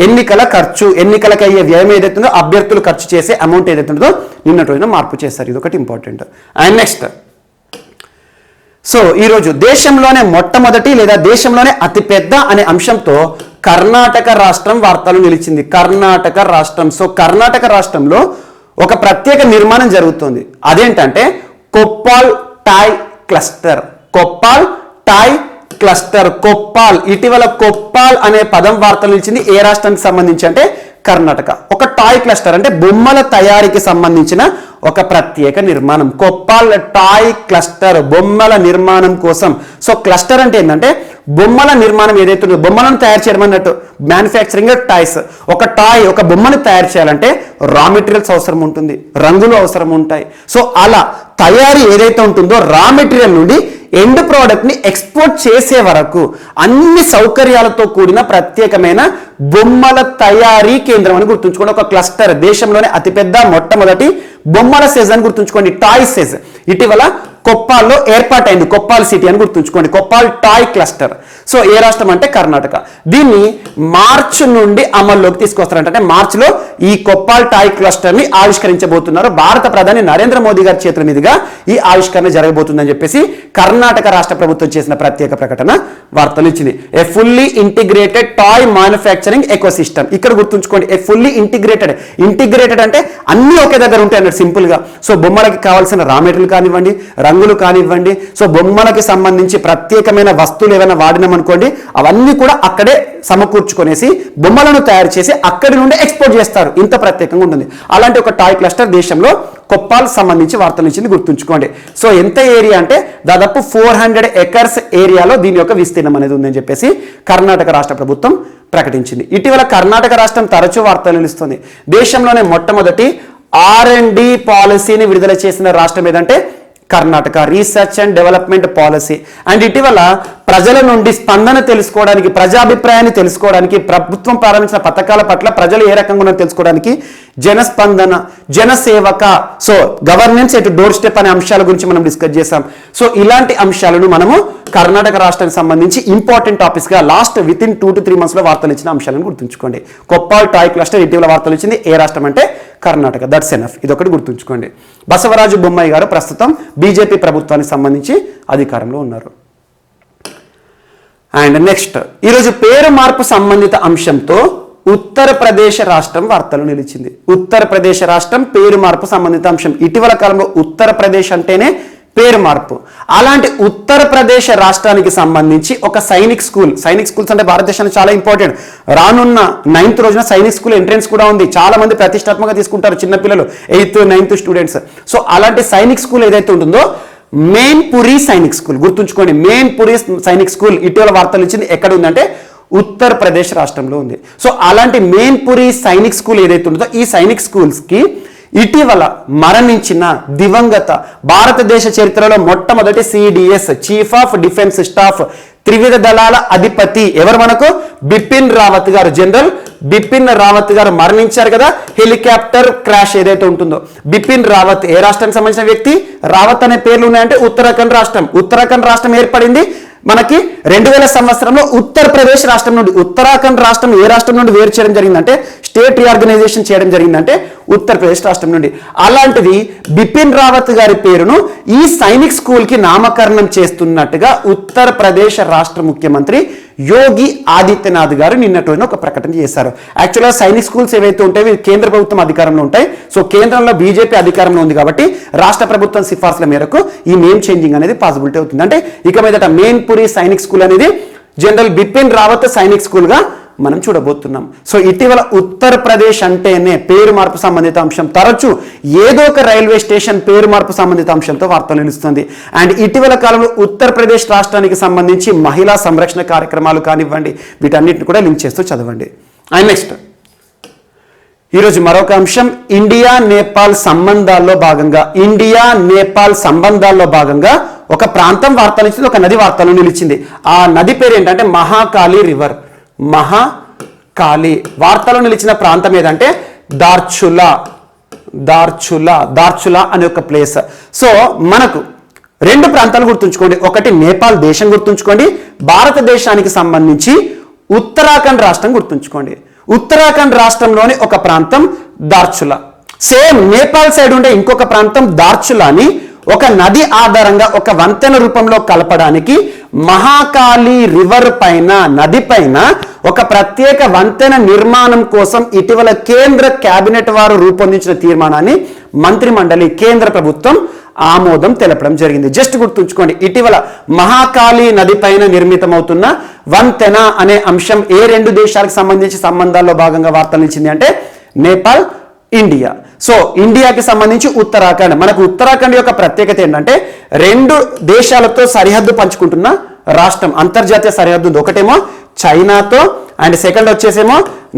ఎన్నికల ఖర్చు, ఎన్నికలకు అయ్యే వ్యయం ఏదైతుందో అభ్యర్థులు ఖర్చు చేసే అమౌంట్ ఏదైతే ఉంటుందో నిన్నటి రోజున మార్పు చేస్తారు, ఇది ఒకటి ఇంపార్టెంట్. అండ్ నెక్స్ట్ సో ఈరోజు దేశంలోనే మొట్టమొదటి లేదా దేశంలోనే అతిపెద్ద అనే అంశంతో కర్ణాటక రాష్ట్రం వార్తలు నిలిచింది. కర్ణాటక రాష్ట్రం, సో కర్ణాటక రాష్ట్రంలో ఒక ప్రత్యేక నిర్మాణం జరుగుతుంది, అదేంటంటే Koppal toy cluster. Koppal toy cluster, Koppal, ఇటీవల కొప్పాల్ అనే పదం వార్తలు నిలిచింది ఏ రాష్ట్రానికి సంబంధించి అంటే కర్ణాటక. ఒక టాయ్ క్లస్టర్ అంటే బొమ్మల తయారీకి సంబంధించిన ఒక ప్రత్యేక నిర్మాణం, కొప్పాల్ టాయ్ క్లస్టర్, బొమ్మల నిర్మాణం కోసం. సో క్లస్టర్ అంటే ఏంటంటే బొమ్మల నిర్మాణం ఏదైతే ఉందో బొమ్మలను తయారు చేయడం అన్నట్టు, మ్యానుఫ్యాక్చరింగ్ టాయ్స్. ఒక టాయ్ ఒక బొమ్మను తయారు చేయాలంటే రా మెటీరియల్స్ అవసరం ఉంటుంది, రంగులు అవసరం ఉంటాయి. సో అలా తయారీ ఏదైతే ఉంటుందో రా మెటీరియల్ నుండి ఎండ్ ప్రోడక్ట్ ని ఎక్స్పోర్ట్ చేసే వరకు అన్ని సౌకర్యాలతో కూడిన ప్రత్యేకమైన బొమ్మల తయారీ కేంద్రం అని గుర్తుంచుకోండి. ఒక క్లస్టర్, దేశంలోనే అతిపెద్ద మొట్టమొదటి బొమ్మల సెజ్ అని గుర్తుంచుకోండి, టాయ్ సెజ్. ఇటీవల కొప్పాల్లో ఏర్పాటైంది, కొప్పాల్ సిటీ అని గుర్తుంచుకోండి, కొప్పాల్ టాయ్ క్లస్టర్. సో ఏ రాష్ట్రం అంటే కర్ణాటక. దీన్ని మార్చ్ నుండి అమల్లోకి తీసుకొస్తారంట. అంటే మార్చిలో ఈ కొప్పాల్ టాయ్ క్లస్టర్ ని ఆవిష్కరించబోతున్నారు. భారత ప్రధాని నరేంద్ర మోదీ గారి చేతుల మీదుగా ఈ ఆవిష్కరణ జరగబోతుందని చెప్పేసి కర్ణాటక రాష్ట్ర ప్రభుత్వం చేసిన ప్రత్యేక ప్రకటన వార్తలు ఇచ్చింది. ఏ fully integrated toy manufacturing ecosystem. ఇక్కడ గుర్తుంచుకోండి, ఏ ఫుల్లీ ఇంటిగ్రేటెడ్ అంటే అన్ని ఒకే దగ్గర ఉంటాయి అన్నట్టు సింపుల్ గా. సో బొమ్మలకి కావాల్సిన రా మెటీరియల్ కానివ్వండి, రంగులు కానివ్వండి, సో బొమ్మలకి సంబంధించి ప్రత్యేకమైన వస్తువులు ఏమైనా వాడినామనుకోండి అవన్నీ కూడా అక్కడే సమకూర్చుకొనేసి బొమ్మలను తయారు చేసి అక్కడి నుండి ఎక్స్పోర్ట్ చేస్తారు. ఇంత ప్రత్యేకంగా ఉంటుంది. అలాంటి ఒక టాయ్ క్లస్టర్ దేశంలో కొప్పాల్ సంబంధించి వార్తలు ఇచ్చింది, గుర్తుంచుకోండి. సో ఎంత ఏరియా అంటే దాదాపు 400 ఎకర్స్ ఏరియాలో దీని యొక్క విస్తీర్ణం అనేది ఉందని చెప్పేసి కర్ణాటక రాష్ట్ర ప్రభుత్వం ప్రకటించింది. ఇటీవల కర్ణాటక రాష్ట్రం తరచూ వార్తలు నిలుస్తుంది. దేశంలోనే మొట్టమొదటి R&D పాలసీని విడుదల చేసిన రాష్ట్రం ఏదంటే Karnataka, research and development policy. And ఇటీవల ప్రజల నుండి స్పందన తెలుసుకోవడానికి, ప్రజాభిప్రాయాన్ని తెలుసుకోవడానికి, ప్రభుత్వం ప్రారంభించిన పథకాల పట్ల ప్రజలు ఏ రకంగా ఉన్నారో తెలుసుకోవడానికి Janaspandana, Janasevaka, so governance at doorstep అనే అంశాల గురించి మనం డిస్కస్ చేసాం. సో ఇలాంటి అంశాలను మనము కర్ణాటక రాష్ట్రానికి సంబంధించి ఇంపార్టెంట్ టాపిక్స్ గా లాస్ట్ వితిన్ 2 to 3 months లో వార్తలు ఇచ్చిన అంశాలను గుర్తుంచుకోండి. కొప్పాల్ టాయ్ క్లస్టర్ ఇటీవల వార్తలు ఇచ్చింది. ఏ రాష్ట్రం అంటే కర్ణాటక. That's enough. ఇది ఒకటి గుర్తుంచుకోండి. బసవరాజు బొమ్మాయి గారు ప్రస్తుతం బీజేపీ ప్రభుత్వానికి సంబంధించి అధికారంలో ఉన్నారు. అండ్ నెక్స్ట్, ఈరోజు పేరు మార్పు సంబంధిత అంశంతో ఉత్తరప్రదేశ్ రాష్ట్రం వార్తలు నిలిచింది. ఉత్తరప్రదేశ్ రాష్ట్రం పేరు మార్పు సంబంధిత అంశం. ఇటీవల కాలంలో ఉత్తరప్రదేశ్ అంటేనే పేరు మార్పు. అలాంటి ఉత్తరప్రదేశ్ రాష్ట్రానికి సంబంధించి ఒక సైనిక్ స్కూల్స్ అంటే భారతదేశానికి చాలా ఇంపార్టెంట్. రానున్న 9th రోజున సైనిక్ స్కూల్ ఎంట్రెన్స్ కూడా ఉంది. చాలా మంది ప్రతిష్టాత్మకంగా తీసుకుంటారు చిన్నపిల్లలు, 8th, 9th స్టూడెంట్స్. సో అలాంటి సైనిక్ స్కూల్ ఏదైతే ఉంటుందో మెయిన్పురి సైనిక్ స్కూల్, గుర్తుంచుకోండి, మెయిన్పురి సైనిక్ స్కూల్ ఇటీవల వార్తలు ఇచ్చింది. ఎక్కడ ఉందంటే ఉత్తరప్రదేశ్ రాష్ట్రంలో ఉంది. సో అలాంటి మెయిన్పురి సైనిక్ స్కూల్ ఏదైతే ఉంటుందో ఈ సైనిక్ స్కూల్స్ కి ఇటీవల మరణించిన దివంగత భారతదేశ చరిత్రలో మొట్టమొదటి CDS, chief of defence staff, త్రివిధ దళాల అధిపతి ఎవరు మనకు బిపిన్ రావత్ గారు, జనరల్ బిపిన్ రావత్ గారు మరణించారు కదా. హెలికాప్టర్ క్రాష్ ఏదైతే ఉంటుందో, బిపిన్ రావత్ ఏ రాష్ట్రానికి సంబంధించిన వ్యక్తి? రావత్ అనే పేర్లు ఉన్నాయంటే ఉత్తరాఖండ్ రాష్ట్రం. ఉత్తరాఖండ్ రాష్ట్రం ఏర్పడింది మనకి 2000 సంవత్సరంలో ఉత్తరప్రదేశ్ రాష్ట్రం నుండి. ఉత్తరాఖండ్ రాష్ట్రం ఏ రాష్ట్రం నుండి వేరు చేయడం జరిగిందంటే, స్టేట్ రీఆర్గనైజేషన్ చేయడం జరిగిందంటే ఉత్తరప్రదేశ్ రాష్ట్రం నుండి. అలాంటిది బిపిన్ రావత్ గారి పేరును ఈ సైనిక్ స్కూల్ కి నామకరణం చేస్తున్నట్టుగా ఉత్తరప్రదేశ్ రాష్ట్ర ముఖ్యమంత్రి యోగి ఆదిత్యనాథ్ గారు నిన్నటి రోజున ఒక ప్రకటన చేశారు. యాక్చువల్గా సైనిక్ స్కూల్స్ ఏవైతే ఉంటాయో కేంద్ర ప్రభుత్వం అధికారంలో ఉంటాయి. సో కేంద్రంలో బీజేపీ అధికారంలో ఉంది కాబట్టి రాష్ట్ర ప్రభుత్వం సిఫార్సుల మేరకు ఈ నేమ్ చేంజింగ్ అనేది పాసిబిలిటీ అవుతుంది. అంటే ఇక మీదట మెయిన్పురి సైనిక్ స్కూల్ అనేది జనరల్ బిపిన్ రావత్ సైనిక్ స్కూల్ గా మనం చూడబోతున్నాం. సో ఇటీవల ఉత్తరప్రదేశ్ అంటేనే పేరు మార్పు సంబంధిత అంశం. తరచూ ఏదో ఒక రైల్వే స్టేషన్ పేరు మార్పు సంబంధిత అంశంతో వార్తలు నిలుస్తుంది. అండ్ ఇటీవల కాలంలో ఉత్తరప్రదేశ్ రాష్ట్రానికి సంబంధించి మహిళా సంరక్షణ కార్యక్రమాలు కానివ్వండి, వీటన్నిటిని కూడా లింక్ చేస్తూ చదవండి. అండ్ నెక్స్ట్, ఈరోజు మరొక అంశం, ఇండియా నేపాల్ సంబంధాల్లో భాగంగా ఒక ప్రాంతం వార్తలు ఇచ్చింది, ఒక నది వార్తలు నిలిచింది. ఆ నది పేరు ఏంటంటే మహాకాళి రివర్. మహాకాళి వార్తలో నిలిచిన ప్రాంతం ఏదంటే దార్చులా అనే ఒక ప్లేస్. సో మనకు 2 ప్రాంతాలు గుర్తుంచుకోండి. ఒకటి నేపాల్ దేశం గుర్తుంచుకోండి, భారతదేశానికి సంబంధించి ఉత్తరాఖండ్ రాష్ట్రం గుర్తుంచుకోండి. ఉత్తరాఖండ్ రాష్ట్రంలోని ఒక ప్రాంతం దార్చులా. సేమ్ నేపాల్ సైడ్ ఉండే ఇంకొక ప్రాంతం దార్చులాని ఒక నది ఆధారంగా ఒక వంతెన రూపంలో కలపడానికి మహాకాళి రివర్ పైన, నది పైన ఒక ప్రత్యేక వంతెన నిర్మాణం కోసం ఇటీవల కేంద్ర కేబినెట్ వారు రూపొందించిన తీర్మానాన్ని మంత్రిమండలి, కేంద్ర ప్రభుత్వం ఆమోదం తెలపడం జరిగింది. జస్ట్ గుర్తుంచుకోండి, ఇటీవల మహాకాళి నది పైన నిర్మితమవుతున్న వంతెన అనే అంశం ఏ 2 దేశాలకు సంబంధించి సంబంధాల్లో భాగంగా వార్తలు నిలిచింది అంటే నేపాల్, ఇండియా. సో ఇండియాకి సంబంధించి ఉత్తరాఖండ్. మనకు ఉత్తరాఖండ్ యొక్క ప్రత్యేకత ఏంటంటే 2 దేశాలతో సరిహద్దు పంచుకుంటున్న రాష్ట్రం, అంతర్జాతీయ సరిహద్దు ఉంది. ఒకటేమో చైనాతో అండ్ సెకండ్ వచ్చేసేమో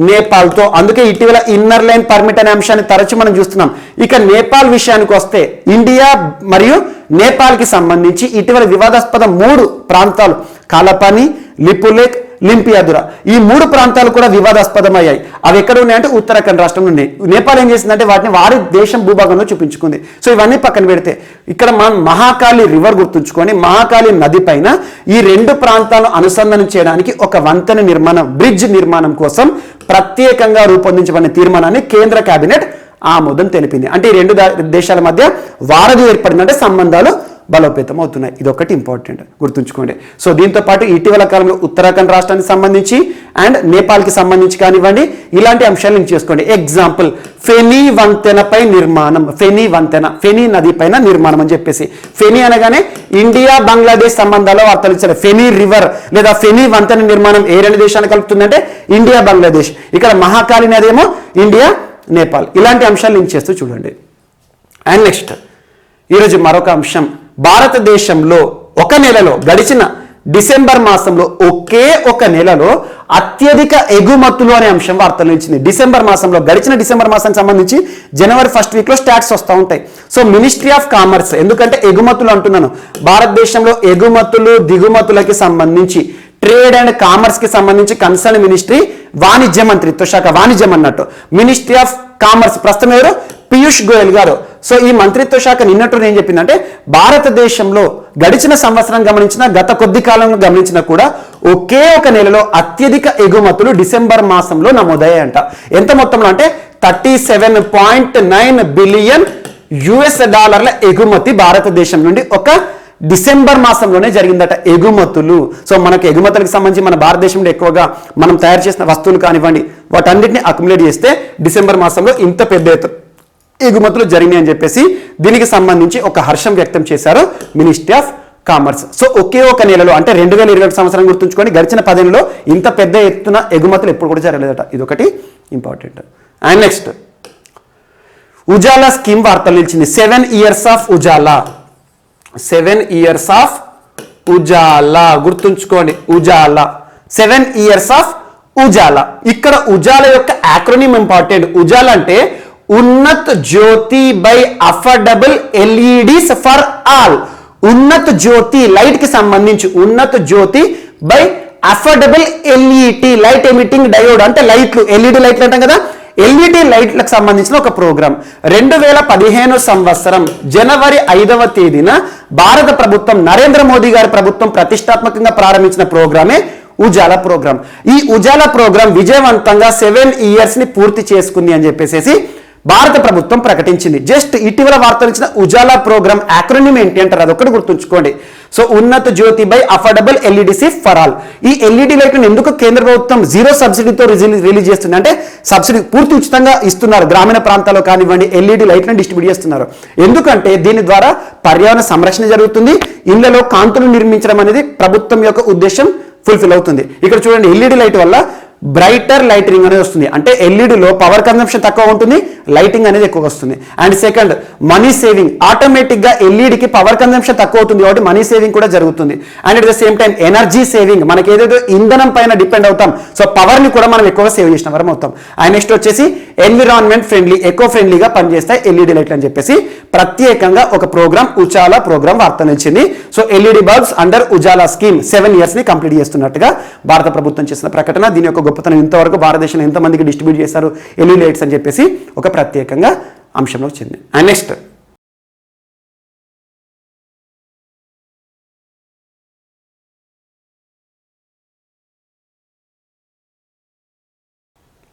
నేపాల్తో. అందుకే ఇటీవల ఇన్నర్ లైన్ పర్మిట్ అనే అంశాన్ని తరచు మనం చూస్తున్నాం. ఇక నేపాల్ విషయానికి వస్తే ఇండియా మరియు నేపాల్కి సంబంధించి ఇటీవల వివాదాస్పద 3 ప్రాంతాలు కాలపాని, లిపులేక్, లింపియాదురా ఈ 3 ప్రాంతాలు కూడా వివాదాస్పదమయ్యాయి. అవి ఎక్కడ ఉన్నాయంటే ఉత్తరాఖండ్ రాష్ట్రంలో ఉన్నాయి. నేపాల్ ఏం చేసిందంటే వాటిని వారి దేశం భూభాగంలో చూపించుకుంది. సో ఇవన్నీ పక్కన పెడితే ఇక్కడ మనం మహాకాళి రివర్ గుర్తుంచుకొని మహాకాళి నది పైన ఈ 2 ప్రాంతాలను అనుసంధానం చేయడానికి ఒక వంతెన నిర్మాణం, బ్రిడ్జ్ నిర్మాణం కోసం ప్రత్యేకంగా రూపొందించబడిన తీర్మానాన్ని కేంద్ర కేబినెట్ ఆమోదం తెలిపింది. అంటే ఈ 2 దేశాల మధ్య వారధి ఏర్పడిందంటే సంబంధాలు బలోపేతం అవుతున్నాయి. ఇది ఒకటి ఇంపార్టెంట్ గుర్తుంచుకోండి. సో దీంతో పాటు ఇటీవల కాలంలో ఉత్తరాఖండ్ రాష్ట్రానికి సంబంధించి అండ్ నేపాల్కి సంబంధించి కానివ్వండి ఇలాంటి అంశాలు లింక్ చేసుకోండి. ఎగ్జాంపుల్ ఫెనీ వంతెనపై నిర్మాణం, ఫెనీ వంతెన, ఫెనీ నది పైన నిర్మాణం అని చెప్పేసి. ఫెనీ అనగానే ఇండియా బంగ్లాదేశ్ సంబంధాల్లో వార్తలు ఇచ్చారు. ఫెనీ రివర్ లేదా ఫెనీ వంతెన నిర్మాణం ఏ 2 దేశాలు కలుపుతుందంటే ఇండియా బంగ్లాదేశ్. ఇక్కడ మహాకాళి నది ఏమో ఇండియా నేపాల్. ఇలాంటి అంశాలు లింక్ చేస్తూ చూడండి. అండ్ నెక్స్ట్ ఈరోజు మరొక అంశం, భారతదేశంలో ఒక నెలలో గడిచిన డిసెంబర్ మాసంలో ఒకే ఒక నెలలో అత్యధిక ఎగుమతులు అనే అంశం వార్తలు ఇచ్చింది. గడిచిన డిసెంబర్ మాసానికి సంబంధించి జనవరి 1st వీక్లో స్టాట్స్ వస్తూ ఉంటాయి. సో మినిస్ట్రీ ఆఫ్ కామర్స్, ఎందుకంటే ఎగుమతులు అంటున్నాను, భారతదేశంలో ఎగుమతులు దిగుమతులకి సంబంధించి ట్రేడ్ అండ్ కామర్స్ కి సంబంధించి కన్సర్న్ మినిస్ట్రీ వాణిజ్య మంత్రిత్వ శాఖ, వాణిజ్యం అన్నట్టు. మినిస్ట్రీ ఆఫ్ కామర్స్ ప్రస్తుతం ఎవరు? పీయూష్ గోయల్ గారు. సో ఈ మంత్రిత్వ శాఖ నిన్నట్టు ఏం చెప్పిందంటే భారతదేశంలో గడిచిన సంవత్సరం గమనించిన గత కొద్ది కాలంలో గమనించినా కూడా ఒకే ఒక నెలలో అత్యధిక ఎగుమతులు డిసెంబర్ మాసంలో నమోదయ్యాయంట. ఎంత మొత్తంలో అంటే $37.9 బిలియన్ ఎగుమతి భారతదేశం నుండి ఒక డిసెంబర్ మాసంలోనే జరిగిందట ఎగుమతులు. సో మనకు ఎగుమతులకు సంబంధించి మన భారతదేశంలో ఎక్కువగా మనం తయారు చేసిన వస్తువులు కానివ్వండి వాటన్నిటిని అక్యుములేట్ చేస్తే డిసెంబర్ మాసంలో ఇంత పెద్ద ఎగుమతులు జరిగినాయి అని చెప్పేసి దీనికి సంబంధించి ఒక హర్షం వ్యక్తం చేశారు మినిస్ట్రీ ఆఫ్ కామర్స్. సో ఒకే ఒక నెలలో అంటే 2021 సంవత్సరం గుర్తుంచుకొని గడిచిన 10 నెలలో ఇంత పెద్ద ఎత్తున ఎగుమతులు ఎప్పుడు కూడా జరగలేదట. ఇదొకటి important. And next Ujala scheme వార్తలు నిలిచింది. 7 years of Ujala, 7 years of Ujala గుర్తుంచుకోండి. Ujala 7 years of Ujala. ఇక్కడ ఉజాలా యొక్క యాక్రోనిమ్ ఇంపార్టెంట్. ఉజాలా అంటే Unnat Jyoti by affordable LEDs for all. Unnat Jyoti light కి సంబంధించి Unnat Jyoti by affordable LED light emitting diode అంటే లైట్లు, ఎల్ఈడి లైట్లు అంటాం కదా, ఎల్ఈడి లైట్లకు సంబంధించిన ఒక ప్రోగ్రామ్ 2015 సంవత్సరం జనవరి 5వ తేదీన భారత ప్రభుత్వం నరేంద్ర మోదీ గారి ప్రభుత్వం ప్రతిష్టాత్మకంగా ప్రారంభించిన ప్రోగ్రామే ఉజాలా ప్రోగ్రామ్. ఈ ఉజాలా ప్రోగ్రామ్ విజయవంతంగా 7 years ని పూర్తి చేసుకుంది అని చెప్పేసి భారత ప్రభుత్వం ప్రకటించింది. జస్ట్ ఇటీవల వార్తలు ఇచ్చిన ఉజాలా ప్రోగ్రామ్ యాక్రోనిమ్ ఏంటి అంటారు, అదొకటి గుర్తుంచుకోండి. సో ఉన్నత జ్యోతి బై అఫోర్డబుల్ ఎల్ఈడిసి ఫర్ ఆల్. ఈ ఎల్ఈడి లైట్లను ఎందుకు కేంద్ర ప్రభుత్వం 0 సబ్సిడీతో రిలీజ్ చేస్తుంది అంటే సబ్సిడీ పూర్తి ఉచితంగా ఇస్తున్నారు. గ్రామీణ ప్రాంతాల్లో కానివ్వండి ఎల్ఈడి లైట్లను డిస్ట్రిబ్యూట్ చేస్తున్నారు. ఎందుకంటే దీని ద్వారా పర్యావరణ సంరక్షణ జరుగుతుంది, ఇళ్లలో కాంతులు నిర్మించడం అనేది ప్రభుత్వం యొక్క ఉద్దేశం ఫుల్ఫిల్ అవుతుంది. ఇక్కడ చూడండి ఎల్ఈడి లైట్ వల్ల బ్రైటర్ లైటింగ్ అనేది వస్తుంది. అంటే ఎల్ఈడిలో పవర్ కన్సంప్షన్ తక్కువ ఉంటుంది, లైటింగ్ అనేది ఎక్కువ వస్తుంది. And second money saving, automatic గా ఎల్ఈడికి పవర్ కన్సంప్షన్ తక్కువ అవుతుంది కాబట్టి మనీ సేవింగ్ కూడా జరుగుతుంది. And at the same time energy saving, మనకి ఏదైతే ఇంధనం పైన డిపెండ్ అవుతాం సో పవర్ ని కూడా మనం ఎక్కువగా సేవ్ చేసిన వారం అవుతాం. అండ్ నెక్స్ట్ వచ్చేసి ఎన్విరాన్మెంట్ ఫ్రెండ్లీ, ఎకో ఫ్రెండ్లీగా పనిచేస్తాయి ఎల్ఈడి లైట్లు అని చెప్పేసి ప్రత్యేకంగా ఒక ప్రోగ్రామ్ ఉజాలా ప్రోగ్రామ్ వార్త నిలిచింది. So LED bulbs under Ujala scheme 7 years ని కంప్లీట్ చేస్తున్నట్టుగా భారత ప్రభుత్వం చేసిన ప్రకటన. దీని యొక్క గొప్పతనం ఇంతవరకు భారతదేశంలో ఎంతమందికి డిస్ట్రిబ్యూట్ చేశారు ఎల్ఈడి లైట్స్ అని చెప్పేసి ఒక ప్రత్యేకంగా అంశంలో వచ్చింది. And next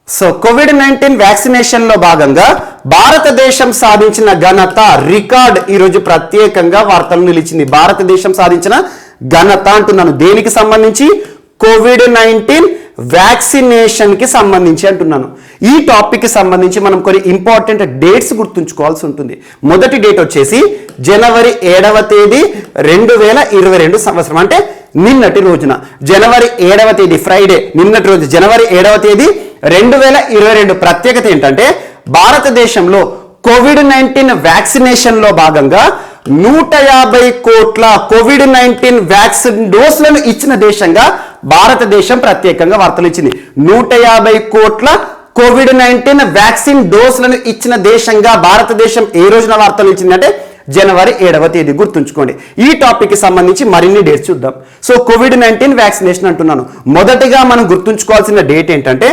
so COVID-19 vaccination లో భాగంగా భారతదేశం సాధించిన ఘనత రికార్డ్ ఈరోజు ప్రత్యేకంగా వార్తలు నిలిచింది. భారతదేశం సాధించిన ఘనత అంటున్నాను దేనికి సంబంధించి? కోవిడ్-19 వ్యాక్సినేషన్ కి సంబంధించి అంటున్నాను. ఈ టాపిక్ కి సంబంధించి మనం కొన్ని ఇంపార్టెంట్ డేట్స్ గుర్తుంచుకోవాల్సి ఉంటుంది. మొదటి డేట్ వచ్చేసి జనవరి 7వ తేదీ 2022 సంవత్సరం అంటే నిన్నటి రోజున జనవరి 7వ తేదీ ఫ్రైడే, నిన్నటి రోజు జనవరి 7వ తేదీ 2022. ప్రత్యేకత ఏంటంటే భారతదేశంలో కోవిడ్-19 వ్యాక్సినేషన్ లో భాగంగా 150 కోట్ల కోవిడ్-19 వ్యాక్సిన్ డోసులను ఇచ్చిన దేశంగా భారతదేశం ప్రత్యేకంగా వార్తలు ఇచ్చింది. 150 కోట్ల కోవిడ్-19 వ్యాక్సిన్ డోసులను ఇచ్చిన దేశంగా భారతదేశం ఏ రోజున వార్తలు ఇచ్చింది అంటే జనవరి 7వ తేదీ. గుర్తుంచుకోండి. ఈ టాపిక్ కి సంబంధించి మరిన్ని డేట్స్ చూద్దాం. సో కోవిడ్-19 వ్యాక్సినేషన్ అంటున్నాను. మొదటిగా మనం గుర్తుంచుకోవాల్సిన డేట్ ఏంటంటే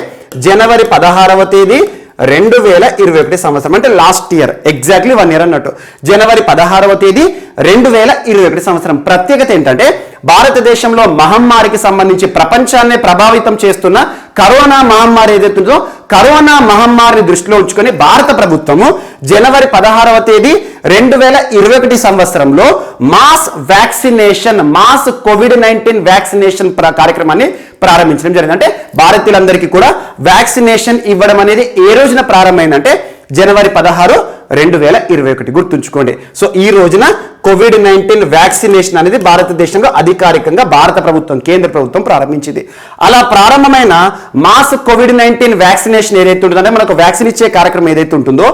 జనవరి 16వ తేదీ 2021 సంవత్సరం, అంటే లాస్ట్ ఇయర్, ఎగ్జాక్ట్లీ 1 ఇయర్ అన్నట్టు. జనవరి 16వ తేదీ 2021 సంవత్సరం. ప్రత్యేకత ఏంటంటే భారతదేశంలో మహమ్మారికి సంబంధించి ప్రపంచాన్ని ప్రభావితం చేస్తున్న కరోనా మహమ్మారి ఏదైతుందో కరోనా మహమ్మారిని దృష్టిలో ఉంచుకొని భారత ప్రభుత్వము జనవరి 16వ తేదీ 2021 సంవత్సరంలో mass vaccination, mass COVID-19 vaccination కార్యక్రమాన్ని ప్రారంభించడం జరిగింది. అంటే భారతీయులందరికీ కూడా వ్యాక్సినేషన్ ఇవ్వడం అనేది ఏ రోజున ప్రారంభమైందంటే జనవరి 16, 2021. గుర్తుంచుకోండి. సో ఈ రోజున కోవిడ్-19 వ్యాక్సినేషన్ అనేది భారతదేశంలో అధికారికంగా భారత ప్రభుత్వం, కేంద్ర ప్రభుత్వం ప్రారంభించింది. అలా ప్రారంభమైన మాస్ కోవిడ్-19 వ్యాక్సినేషన్ ఏదైతే ఉంటుందంటే మనకు వ్యాక్సిన్ ఇచ్చే కార్యక్రమం ఏదైతే ఉంటుందో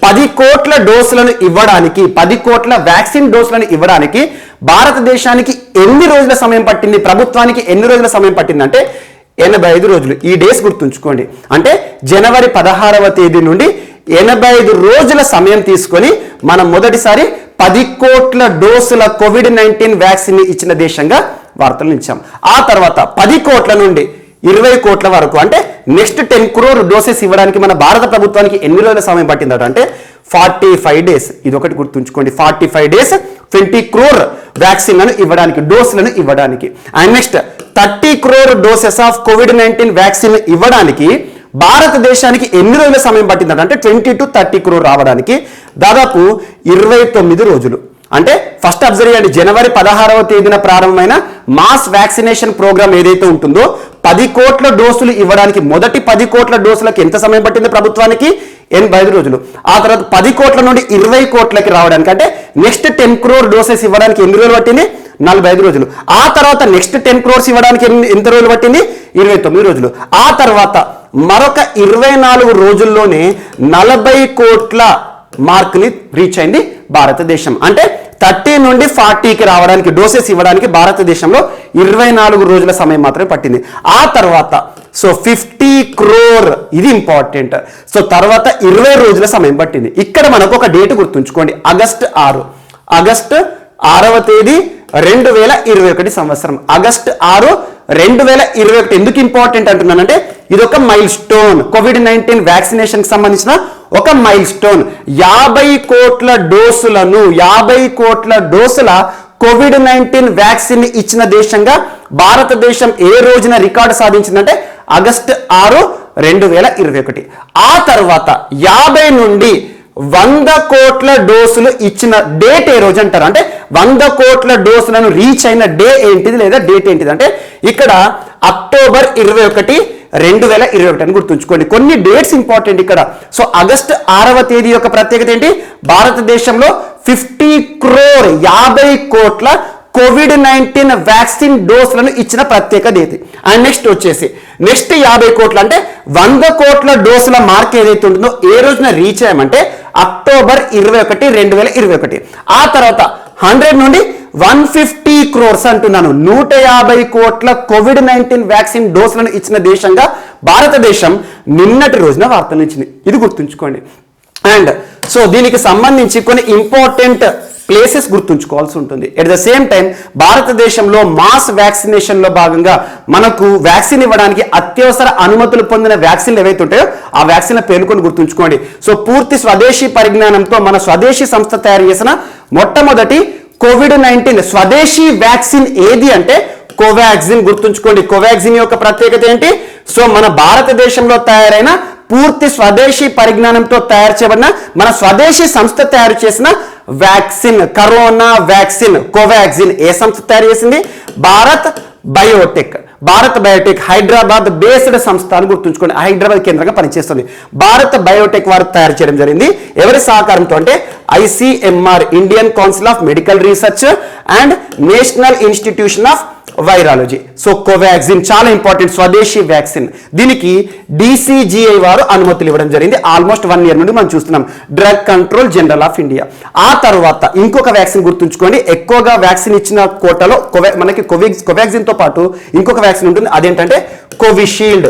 10 కోట్ల డోసులను ఇవ్వడానికి, 10 కోట్ల వ్యాక్సిన్ డోసులను ఇవ్వడానికి భారతదేశానికి ఎన్ని రోజుల సమయం పట్టింది, ప్రభుత్వానికి ఎన్ని రోజుల సమయం పట్టిందంటే 85 రోజులు. ఈ డేస్ గుర్తుంచుకోండి. అంటే జనవరి 16వ తేదీ నుండి 85 రోజుల సమయం తీసుకొని మనం మొదటిసారి 10 కోట్ల డోసుల కోవిడ్-19 వ్యాక్సిన్ ఇచ్చిన దేశంగా వార్తలు నిలిచాం. ఆ తర్వాత 10 కోట్ల నుండి 20 కోట్ల వరకు, అంటే నెక్స్ట్ 10 crore డోసెస్ ఇవ్వడానికి మన భారత ప్రభుత్వానికి ఎన్ని రోజుల సమయం పట్టిందట అంటే 45 డేస్. ఇది ఒకటి గుర్తుంచుకోండి. 45 డేస్ 20 crore వ్యాక్సిన్లను ఇవ్వడానికి, డోసులను ఇవ్వడానికి. And next 30 crore doses of COVID-19 vaccine ఇవ్వడానికి భారతదేశానికి ఎన్ని రోజుల సమయం పట్టిందట అంటే 20 to 30 crore రావడానికి దాదాపు 29 రోజులు. అంటే ఫస్ట్ అబ్జర్వ్ చేయండి, జనవరి 16వ తేదీన ప్రారంభమైన మాస్ వ్యాక్సినేషన్ ప్రోగ్రామ్ ఏదైతే ఉంటుందో 10 కోట్ల డోసులు ఇవ్వడానికి, మొదటి 10 కోట్ల డోసులకు ఎంత సమయం పట్టింది ప్రభుత్వానికి? 85 రోజులు. ఆ తర్వాత 10 కోట్ల నుండి 20 కోట్లకి రావడానికి, అంటే నెక్స్ట్ 10 crore డోసెస్ ఇవ్వడానికి ఎన్ని రోజులు పట్టింది? 45 రోజులు. ఆ తర్వాత నెక్స్ట్ 10 crores ఇవ్వడానికి ఎంత రోజులు పట్టింది? 29 రోజులు. ఆ తర్వాత మరొక 24 రోజుల్లోనే 40 కోట్ల మార్క్ని రీచ్ అయింది భారతదేశం. అంటే 30 నుండి 40కి రావడానికి, డోసెస్ ఇవ్వడానికి భారతదేశంలో 24 రోజుల సమయం మాత్రమే పట్టింది. ఆ తర్వాత సో 50 crore, ఇది ఇంపార్టెంట్. సో తర్వాత 20 రోజుల సమయం పట్టింది. ఇక్కడ మనకు ఒక డేట్ గుర్తుంచుకోండి, ఆగస్టు 6వ తేదీ 2021 సంవత్సరం. ఆగస్టు 6, 2021 ఎందుకు ఇంపార్టెంట్ అంటున్నానంటే ఇది ఒక మైల్ స్టోన్. కోవిడ్-19 వ్యాక్సినేషన్ కి సంబంధించిన ఒక మైల్ స్టోన్. 50 కోట్ల డోసులను, 50 కోట్ల డోసుల కోవిడ్-19 వ్యాక్సిన్ ఇచ్చిన దేశంగా భారతదేశం ఏ రోజున రికార్డు సాధించిందంటే ఆగస్టు 6, 2021. ఆ తర్వాత 50 నుండి 100 కోట్ల డోసులు ఇచ్చిన డేట్ ఏ రోజు అంటారు అంటే 100 కోట్ల డోసులను రీచ్ అయిన డే ఏంటిది లేదా డేట్ ఏంటిది అంటే ఇక్కడ అక్టోబర్ 21, 2021 అని గుర్తుంచుకోండి. కొన్ని డేట్స్ ఇంపార్టెంట్ ఇక్కడ. సో ఆగస్టు 6వ తేదీ యొక్క ప్రత్యేకత ఏంటి? భారతదేశంలో 50 crore, 50 కోట్ల కోవిడ్-19 వ్యాక్సిన్ డోసులను ఇచ్చిన ప్రత్యేక డేట్. అండ్ నెక్స్ట్ వచ్చేసి నెక్స్ట్ 50 కోట్ల అంటే 100 కోట్ల డోసుల మార్క్ ఏదైతే ఉంటుందో ఏ రోజున రీచ్ అయ్యామంటే అక్టోబర్ 21, 2021. ఆ తర్వాత 100 నుండి 150 crores అంటున్నాను, 150 కోట్ల కోవిడ్-19 వ్యాక్సిన్ డోసులను ఇచ్చిన దేశంగా భారతదేశం నిన్నటి రోజున వార్తలు ఇచ్చింది. ఇది గుర్తుంచుకోండి. అండ్ సో దీనికి సంబంధించి కొన్ని ఇంపార్టెంట్ ప్లేసెస్ గుర్తుంచుకోవాల్సి ఉంటుంది. ఎట్ ద సేమ్ టైం భారతదేశంలో మాస్ వ్యాక్సినేషన్ లో భాగంగా మనకు వ్యాక్సిన్ ఇవ్వడానికి అత్యవసర అనుమతులు పొందిన వ్యాక్సిన్లు ఏవైతే ఉంటాయో ఆ వ్యాక్సిన్ల పేర్లు కొన్ని గుర్తుంచుకోండి. సో పూర్తి స్వదేశీ పరిజ్ఞానంతో మన స్వదేశీ సంస్థ తయారు చేసిన మొట్టమొదటి కోవిడ్-19 స్వదేశీ వ్యాక్సిన్ ఏది అంటే కోవాక్సిన్. గుర్తుంచుకోండి. కోవాక్సిన్ యొక్క ప్రత్యేకత ఏంటి? సో మన భారతదేశంలో తయారైన పూర్తి స్వదేశీ పరిజ్ఞానంతో తయారు చేయబడిన మన స్వదేశీ సంస్థ తయారు చేసిన వ్యాక్సిన్, కరోనా వ్యాక్సిన్ కోవాక్సిన్. ఏ సంస్థ తయారు చేసింది? Bharat Biotech. Bharat Biotech Hyderabad based సంస్థ అని గుర్తుంచుకోండి. హైదరాబాద్ కేంద్రంగా పనిచేస్తుంది. భారత్ బయోటెక్ వారు తయారు చేయడం జరిగింది. ఎవరి సహకారంతో అంటే ICMR, Indian council of medical research and national institution of virology. So Covaxin చాలా ఇంపార్టెంట్ స్వదేశీ వ్యాక్సిన్. దీనికి DCGI వారు అనుమతులు ఇవ్వడం జరిగింది. ఆల్మోస్ట్ 1 year నుండి మనం చూస్తున్నాం. Drug control general of India. ఆ తర్వాత ఇంకొక వ్యాక్సిన్ గుర్తుంచుకోండి. ఎక్కువగా వ్యాక్సిన్ ఇచ్చిన కోటాలో మనకి కోవాక్సిన్ తో పాటు ఇంకొక వ్యాక్సిన్ ఉంటుంది. అదేంటంటే కోవిషీల్డ్.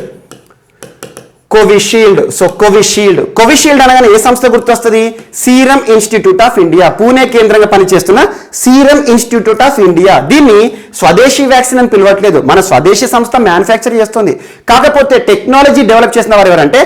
కోవిషీల్డ్. సో కోవిషీల్డ్ అనగానే ఏ సంస్థ గుర్తొస్తుంది? Serum institute of India, Pune కేంద్రంగా పనిచేస్తున్న సీరం ఇన్స్టిట్యూట్ ఆఫ్ ఇండియా. దీన్ని స్వదేశీ వ్యాక్సిన్ అని పిలవట్లేదు, మన స్వదేశీ సంస్థ మ్యానుఫ్యాక్చర్ చేస్తుంది. కాకపోతే టెక్నాలజీ డెవలప్ చేసిన వారు ఎవరంటే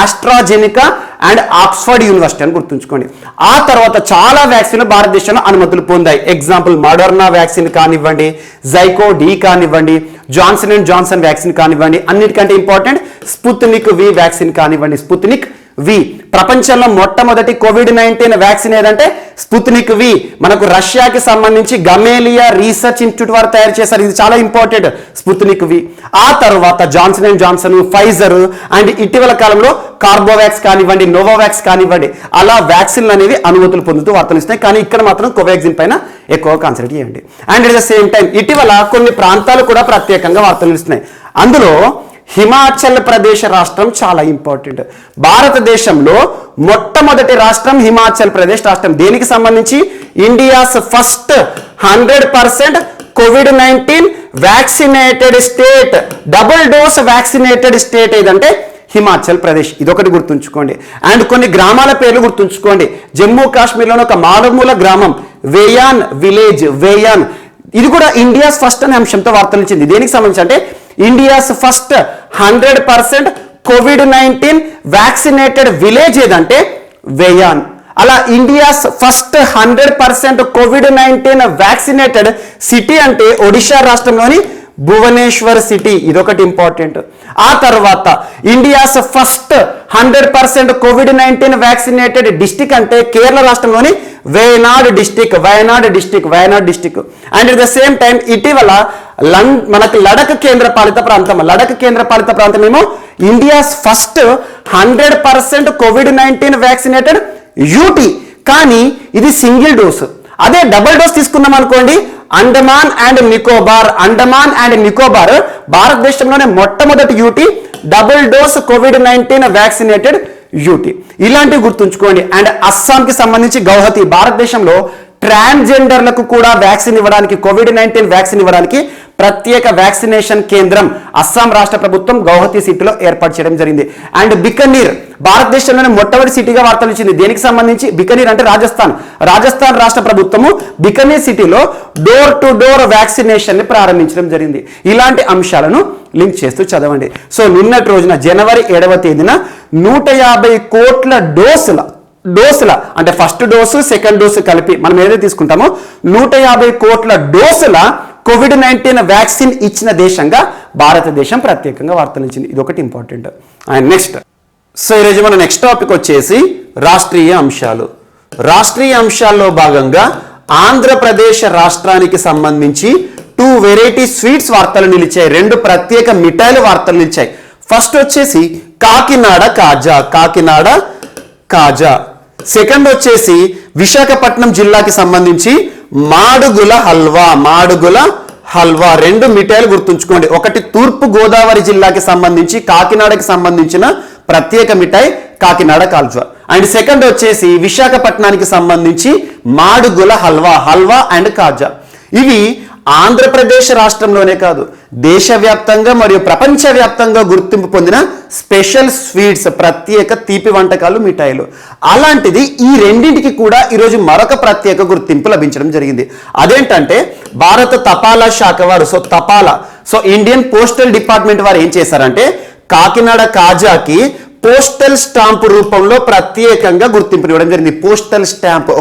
ఆస్ట్రాజెనికా అండ్ ఆక్స్ఫర్డ్ యూనివర్సిటీ అని గుర్తుంచుకోండి. ఆ తర్వాత చాలా వ్యాక్సిన్లు భారతదేశంలో అనుమతులు పొందాయి. ఎగ్జాంపుల్ మోడర్నా వ్యాక్సిన్ కానివ్వండి, జైకో డి కానివ్వండి, జాన్సన్ అండ్ జాన్సన్ వ్యాక్సిన్ కానివ్వండి, అన్నిటికంటే ఇంపార్టెంట్ స్పుత్నిక్ వి వ్యాక్సిన్ కానివ్వండి. స్పుత్నిక్ వి ప్రపంచంలో మొట్టమొదటి కోవిడ్-19 వ్యాక్సిన్ ఏదంటే స్పుత్నిక్ వి. మనకు రష్యాకి సంబంధించి గమేలియా రీసెర్చ్ ఇన్స్టిట్యూట్ వారు తయారు చేశారు. ఇది చాలా ఇంపార్టెంట్, స్పుత్నిక్ వి. ఆ తర్వాత Johnson and Johnson, Pfizer and ఇటీవల కాలంలో కార్బోవాక్స్ కానివ్వండి, నోవోవాక్స్ కానివ్వండి, అలా వ్యాక్సిన్లు అనేవి అనుమతులు పొందుతూ వార్తలు ఇస్తున్నాయి. కానీ ఇక్కడ మాత్రం కోవాక్సిన్ పైన ఎక్కువ కాన్సన్ట్రేట్ చేయండి. And at the same time ఇటీవల కొన్ని ప్రాంతాలు కూడా ప్రత్యేకంగా వార్తలు ఇస్తున్నాయి. అందులో హిమాచల్ ప్రదేశ్ రాష్ట్రం చాలా ఇంపార్టెంట్. భారతదేశంలో మొట్టమొదటి రాష్ట్రం హిమాచల్ ప్రదేశ్ రాష్ట్రం. దేనికి సంబంధించి? ఇండియాస్ ఫస్ట్ 100% కోవిడ్-19 vaccinated state, double dose vaccinated state ఏదంటే హిమాచల్ ప్రదేశ్. ఇదొకటి గుర్తుంచుకోండి. అండ్ కొన్ని గ్రామాల పేర్లు గుర్తుంచుకోండి. జమ్మూ కాశ్మీర్లోని ఒక మారుమూల గ్రామం వేయాన్ విలేజ్, వేయాన్. ఇది కూడా ఇండియాస్ ఫస్ట్ అనే అంశంతో వార్తలు ఇచ్చింది. దేనికి సంబంధించి అంటే ఇండియాస్ ఫస్ట్ 100% కోవిడ్-19 వ్యాక్సినేటెడ్ విలేజ్ ఏదంటే వేయాన్. అలా ఇండియాస్ ఫస్ట్ 100% కోవిడ్-19 వ్యాక్సినేటెడ్ సిటీ అంటే ఒడిషా రాష్ట్రంలోని భువనేశ్వర్ సిటీ. ఇదొకటి ఇంపార్టెంట్. ఆ తర్వాత ఇండియాస్ ఫస్ట్ 100% కోవిడ్-19 వ్యాక్సినేటెడ్ డిస్టిక్ అంటే కేరళ రాష్ట్రంలోని Wayanad district. And at the same time ఇటీవల మనకు లడక్ కేంద్రపాలిత ప్రాంతం ఏమో ఇండియాస్ ఫస్ట్ 100% కోవిడ్-19 వ్యాక్సినేటెడ్ యూటీ. కానీ ఇది సింగిల్ డోస్. అదే డబుల్ డోస్ తీసుకున్నాం అనుకోండి, అండమాన్ అండ్ నికోబార్ భారతదేశంలోనే మొట్టమొదటి యూటీ, డబుల్ డోస్ కోవిడ్-19 వ్యాక్సినేటెడ్ యూటీ. ఇలాంటివి గుర్తుంచుకోండి. అండ్ అస్సాంకి సంబంధించి గౌహతి, భారతదేశంలో ట్రాన్స్జెండర్లకు కూడా వ్యాక్సిన్ ఇవ్వడానికి, కోవిడ్-19 వ్యాక్సిన్ ఇవ్వడానికి ప్రత్యేక వ్యాక్సినేషన్ కేంద్రం అస్సాం రాష్ట్ర ప్రభుత్వం గౌహతి సిటీలో ఏర్పాటు చేయడం జరిగింది. అండ్ బికనీర్ భారతదేశంలోనే మొట్టమొదటి సిటీగా వార్తలు ఇచ్చింది. దేనికి సంబంధించి? బికనీర్ అంటే రాజస్థాన్ రాష్ట్ర ప్రభుత్వము బికనీర్ సిటీలో డోర్ టు డోర్ వ్యాక్సినేషన్ ని ప్రారంభించడం జరిగింది. ఇలాంటి అంశాలను లింక్ చేస్తూ చదవండి. సో నిన్నటి రోజున జనవరి 7వ తేదీన 150 కోట్ల డోసుల అంటే ఫస్ట్ డోసు సెకండ్ డోసు కలిపి మనం ఏదైతే తీసుకుంటామో 150 కోట్ల డోసుల కోవిడ్-19 వ్యాక్సిన్ ఇచ్చిన దేశంగా భారతదేశం ప్రత్యేకంగా వార్తలు ఇచ్చింది. ఇది ఒకటి ఇంపార్టెంట్. అండ్ నెక్స్ట్, సో ఈరోజు మన నెక్స్ట్ టాపిక్ వచ్చేసి రాష్ట్రీయ అంశాల్లో భాగంగా ఆంధ్రప్రదేశ్ రాష్ట్రానికి సంబంధించి 2 వెరైటీ స్వీట్స్ వార్తలు నిలిచాయి. 2 ప్రత్యేక మిఠాయిలు వార్తలు నిలిచాయి. ఫస్ట్ వచ్చేసి కాకినాడ కాజా. సెకండ్ వచ్చేసి విశాఖపట్నం జిల్లాకి సంబంధించి మాడుగుల హల్వా. 2 మిఠాయిలు గుర్తుంచుకోండి. ఒకటి తూర్పు గోదావరి జిల్లాకి సంబంధించి కాకినాడకి సంబంధించిన ప్రత్యేక మిఠాయి కాకినాడ కాల్వా. అండ్ సెకండ్ వచ్చేసి విశాఖపట్నానికి సంబంధించి మాడుగుల హల్వా అండ్ కాజా. ఇవి ఆంధ్రప్రదేశ్ రాష్ట్రంలోనే కాదు, దేశవ్యాప్తంగా మరియు ప్రపంచవ్యాప్తంగా గుర్తింపు పొందిన స్పెషల్ స్వీట్స్, ప్రత్యేక తీపి వంటకాలు, మిఠాయిలు. అలాంటిది ఈ రెండింటికి కూడా ఈరోజు మరొక ప్రత్యేక గుర్తింపు లభించడం జరిగింది. అదేంటంటే భారత తపాలా శాఖ వారు, సో ఇండియన్ పోస్టల్ డిపార్ట్మెంట్ వారు ఏం చేశారంటే కాకినాడ కాజాకి పోస్టల్ స్టాంప్ రూపంలో ప్రత్యేకంగా గుర్తింపునివ్వడం జరిగింది.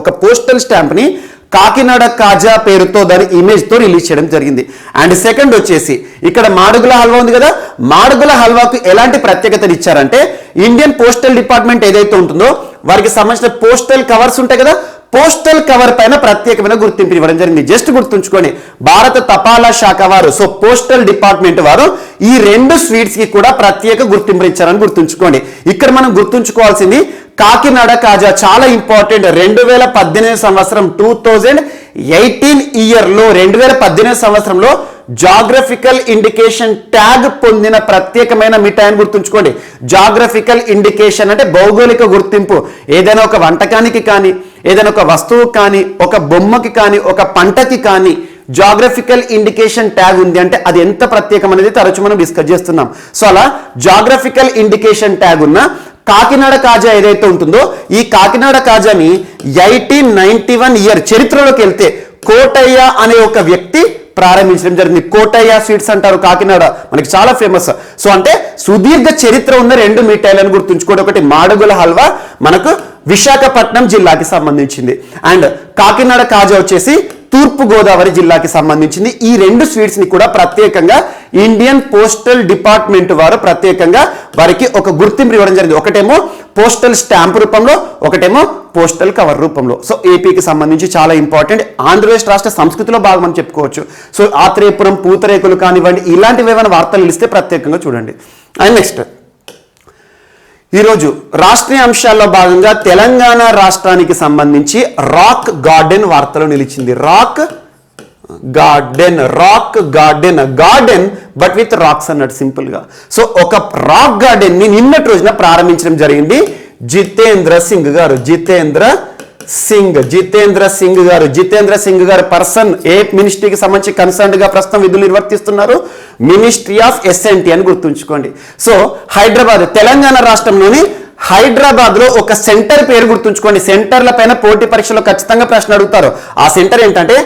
ఒక పోస్టల్ స్టాంప్ ని కాకినాడ కాజా పేరుతో దాని ఇమేజ్ తో రిలీజ్ చేయడం జరిగింది. అండ్ సెకండ్ వచ్చేసి ఇక్కడ మాడుగుల హల్వా ఉంది కదా, మాడుగుల హల్వాకు ఎలాంటి ప్రత్యేకతలు ఇచ్చారంటే ఇండియన్ పోస్టల్ డిపార్ట్మెంట్ ఏదైతే ఉంటుందో వారికి సంబంధించిన పోస్టల్ కవర్స్ ఉంటాయి కదా, పోస్టల్ కవర్ పైన ప్రత్యేకమైన గుర్తింపు ఇవ్వడం జరిగింది. జస్ట్ గుర్తుంచుకోండి, భారత తపాలా శాఖ వారు, సో పోస్టల్ డిపార్ట్మెంట్ వారు ఈ 2 స్వీట్స్ కి కూడా ప్రత్యేక గుర్తింపు ఇచ్చారని గుర్తుంచుకోండి. ఇక్కడ మనం గుర్తుంచుకోవాల్సింది కాకినాడ కాజా చాలా ఇంపార్టెంట్. 2018 సంవత్సరం 2018 ఇయర్లో 2018 సంవత్సరంలో జాగ్రఫికల్ ఇండికేషన్ ట్యాగ్ పొందిన ప్రత్యేకమైన మిఠాయిని గుర్తుంచుకోండి. జాగ్రఫికల్ ఇండికేషన్ అంటే భౌగోళిక గుర్తింపు. ఏదైనా ఒక వంటకానికి కానీ, ఏదైనా ఒక వస్తువు కానీ, ఒక బొమ్మకి కానీ, ఒక పంటకి కానీ జాగ్రఫికల్ ఇండికేషన్ ట్యాగ్ ఉంది అంటే అది ఎంత ప్రత్యేకం అనేది తరచు మనం డిస్కస్ చేస్తున్నాం. సో అలా జాగ్రఫికల్ ఇండికేషన్ ట్యాగ్ ఉన్న కాకినాడ కాజా ఏదైతే ఉంటుందో ఈ కాకినాడ కాజాని 1891 ఇయర్ చరిత్రలోకి వెళ్తే కోటయ్య అనే ఒక వ్యక్తి ప్రారంభించడం జరిగింది. కోటయ్య స్వీట్స్ అంటారు, కాకినాడ మనకి చాలా ఫేమస్. సో అంటే సుదీర్ఘ చరిత్ర ఉన్న 2 మిఠాయిలను గుర్తుంచుకోండి. ఒకటి మాడుగుల హల్వా మనకు విశాఖపట్నం జిల్లాకి సంబంధించింది, అండ్ కాకినాడ కాజా వచ్చేసి తూర్పు గోదావరి జిల్లాకి సంబంధించింది. ఈ 2 స్వీట్స్ ని కూడా ప్రత్యేకంగా ఇండియన్ పోస్టల్ డిపార్ట్మెంట్ వారు ప్రత్యేకంగా వారికి ఒక గుర్తింపు ఇవ్వడం జరిగింది. ఒకటేమో పోస్టల్ స్టాంప్ రూపంలో, ఒకటేమో పోస్టల్ కవర్ రూపంలో. సో ఏపీకి సంబంధించి చాలా ఇంపార్టెంట్, ఆంధ్రప్రదేశ్ రాష్ట్ర సంస్కృతిలో భాగం అని చెప్పుకోవచ్చు. సో ఆత్రేయపురం పూతరేకులు కానివ్వండి, ఇలాంటివి ఏమైనా వార్తలు ఇస్తే ప్రత్యేకంగా చూడండి. అండ్ నెక్స్ట్ ఈరోజు రాష్ట్రీయ అంశాల్లో భాగంగా తెలంగాణ రాష్ట్రానికి సంబంధించి రాక్ గార్డెన్ వార్తలు నిలిచింది. Rock garden but with rocks అన్నట్టు సింపుల్ గా. సో ఒక రాక్ గార్డెన్ ని నిన్నటి రోజున ప్రారంభించడం జరిగింది జితేంద్ర సింగ్ గారు పర్సన్ ఏ మినిస్ట్రీకి సంబంధించి కన్సర్న్డ్ గా ప్రస్తుతం విధులు నిర్వర్తిస్తున్నారు? మినిస్ట్రీ ఆఫ్ ఎస్ఎన్టీ అని గుర్తుంచుకోండి. సో హైదరాబాద్, తెలంగాణ రాష్ట్రంలోని హైదరాబాద్ లో ఒక సెంటర్ పేరు గుర్తుంచుకోండి. సెంటర్ల పైన పోటీ పరీక్షలో ఖచ్చితంగా ప్రశ్న అడుగుతారు. ఆ సెంటర్ ఏంటంటే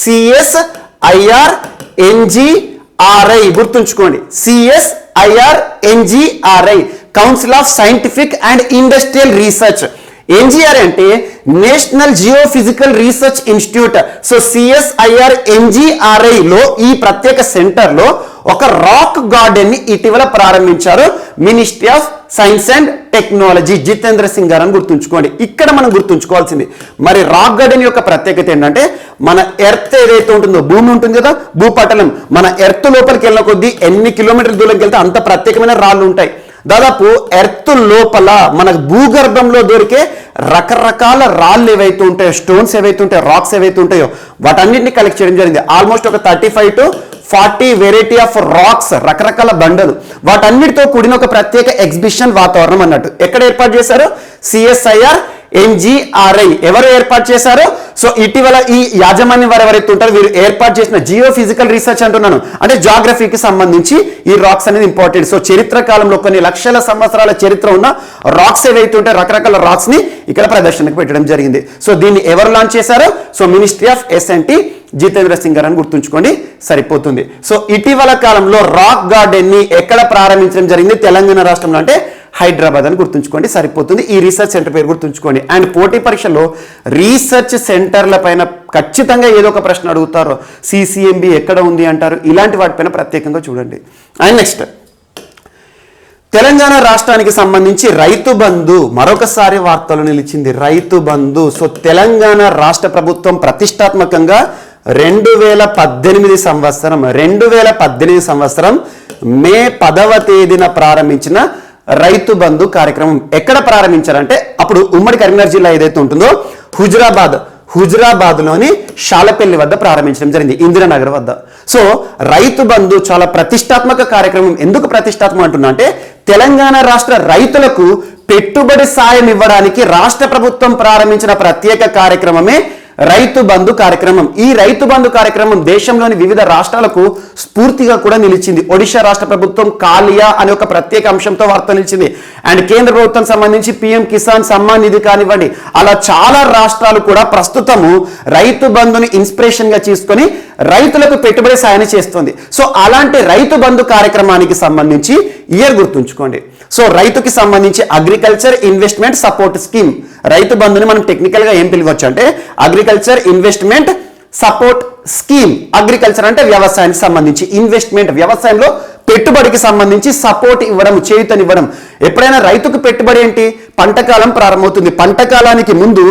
CSIRNGRI గుర్తుంచుకోండి. CSIRNGRI council of scientific and industrial research. NGR అంటే national geophysical research institute. So CSIRNGRI లో ఈ ప్రత్యేక సెంటర్ లో ఒక రాక్ గార్డెన్ ని ఇటీవల ప్రారంభించారు ministry of science and technology, Jitendra Singh garu అని గుర్తుంచుకోండి. ఇక్కడ మనం గుర్తుంచుకోవాల్సింది మరి రాక్ గార్డెన్ యొక్క ప్రత్యేకత ఏంటంటే మన ఎర్త్ ఏదైతే ఉంటుందో, భూమి ఉంటుంది కదా, భూపటలం, మన ఎర్త్ లోపలికి వెళ్ళిన కొద్దీ ఎన్ని కిలోమీటర్ల దూరంకి వెళ్తే అంత ప్రత్యేకమైన రాళ్ళు ఉంటాయి. దాదాపు ఎర్త్ లోపల మన భూగర్భంలో దొరికే రకరకాల రాళ్ళు ఏవైతే ఉంటాయో, స్టోన్స్ ఏవైతే ఉంటాయో, రాక్స్ ఏవైతే ఉంటాయో వాటన్నింటినీ కలెక్ట్ చేయడం జరిగింది. ఆల్మోస్ట్ ఒక 35 to 40 వెరైటీ ఆఫ్ రాక్స్, రకరకాల బండలు, వాటన్నిటితో కూడిన ఒక ప్రత్యేక ఎగ్జిబిషన్ వాతావరణం అన్నట్టు ఎక్కడ ఏర్పాటు చేశారు? CSIRNGRI ఎవరు ఏర్పాటు చేశారు? సో ఇటీవల ఈ యాజమాన్యం వారు ఎవరైతే ఉంటారో వీరు ఏర్పాటు చేసిన జియో ఫిజికల్ రీసెర్చ్ అంటున్నాను, అంటే జాగ్రఫీకి సంబంధించి ఈ రాక్స్ అనేది ఇంపార్టెంట్. సో చరిత్ర కాలంలో కొన్ని లక్షల సంవత్సరాల చరిత్ర ఉన్న రాక్స్ ఏవైతే ఉంటాయో రకరకాల రాక్స్ ని ఇక్కడ ప్రదర్శనకు పెట్టడం జరిగింది. సో దీన్ని ఎవరు లాంచ్ చేశారు? So ministry of SNT, Jitendra Singh garu అని గుర్తుంచుకోండి సరిపోతుంది. సో ఇటీవల కాలంలో రాక్ గార్డెన్ ని ఎక్కడ ప్రారంభించడం జరిగింది? తెలంగాణ రాష్ట్రంలో, అంటే హైదరాబాద్ అని గుర్తుంచుకోండి సరిపోతుంది. ఈ రీసెర్చ్ సెంటర్ పేరు గుర్తుంచుకోండి. అండ్ పోటీ పరీక్షలో రీసెర్చ్ సెంటర్ల పైన ఖచ్చితంగా ఏదో ఒక ప్రశ్న అడుగుతారు. CCMB ఎక్కడ ఉంది అంటారు, ఇలాంటి వాటిపైన ప్రత్యేకంగా చూడండి. అండ్ నెక్స్ట్ తెలంగాణ రాష్ట్రానికి సంబంధించి రైతు బంధు మరొకసారి వార్తలు నిలిచింది. రైతు బంధు. సో తెలంగాణ రాష్ట్ర ప్రభుత్వం ప్రతిష్టాత్మకంగా 2018 సంవత్సరం మే 10వ తేదీన ప్రారంభించిన రైతు బంధు కార్యక్రమం ఎక్కడ ప్రారంభించారంటే అప్పుడు ఉమ్మడి కరీంనగర్ జిల్లా ఏదైతే ఉంటుందో హుజురాబాద్ లోని షాలపల్లి వద్ద ప్రారంభించడం జరిగింది, ఇందిరానగర్ వద్ద. సో రైతు బంధు చాలా ప్రతిష్టాత్మక కార్యక్రమం. ఎందుకు ప్రతిష్టాత్మకం అంటున్నా అంటే తెలంగాణ రాష్ట్ర రైతులకు పెట్టుబడి సాయం ఇవ్వడానికి రాష్ట్ర ప్రభుత్వం ప్రారంభించిన ప్రత్యేక కార్యక్రమమే రైతు బంధు కార్యక్రమం. ఈ రైతు బంధు కార్యక్రమం దేశంలోని వివిధ రాష్ట్రాలకు స్ఫూర్తిగా కూడా నిలిచింది. ఒడిశా రాష్ట్ర ప్రభుత్వం కాలియా అనే ఒక ప్రత్యేక అంశంతో వార్త నిలిచింది. అండ్ కేంద్ర ప్రభుత్వం సంబంధించి PM కిసాన్ సమ్మాన్ నిధి కానివ్వండి, అలా చాలా రాష్ట్రాలు కూడా ప్రస్తుతము రైతు బంధుని ఇన్స్పిరేషన్ గా తీసుకొని రైతులకు పెట్టుబడి సాయాన్ని చేస్తుంది. సో అలాంటి రైతు బంధు కార్యక్రమానికి సంబంధించి ఇయర్ గుర్తుంచుకోండి. సో రైతుకి సంబంధించి అగ్రికల్చర్ ఇన్వెస్ట్మెంట్ సపోర్ట్ స్కీమ్, రైతు బంధుని మనం టెక్నికల్ గా ఏం పిలవచ్చు అంటే agriculture investment support scheme. Agriculture అంటే వ్యవసాయానికి సంబంధించి, ఇన్వెస్ట్మెంట్ వ్యవసాయంలో పెట్టుబడికి సంబంధించి సపోర్ట్ ఇవ్వడం, చేయూతనివ్వడం. ఎప్పుడైనా రైతుకు పెట్టుబడి ఏంటి? పంటకాలం ప్రారంభమవుతుంది. పంటకాలానికి ముందు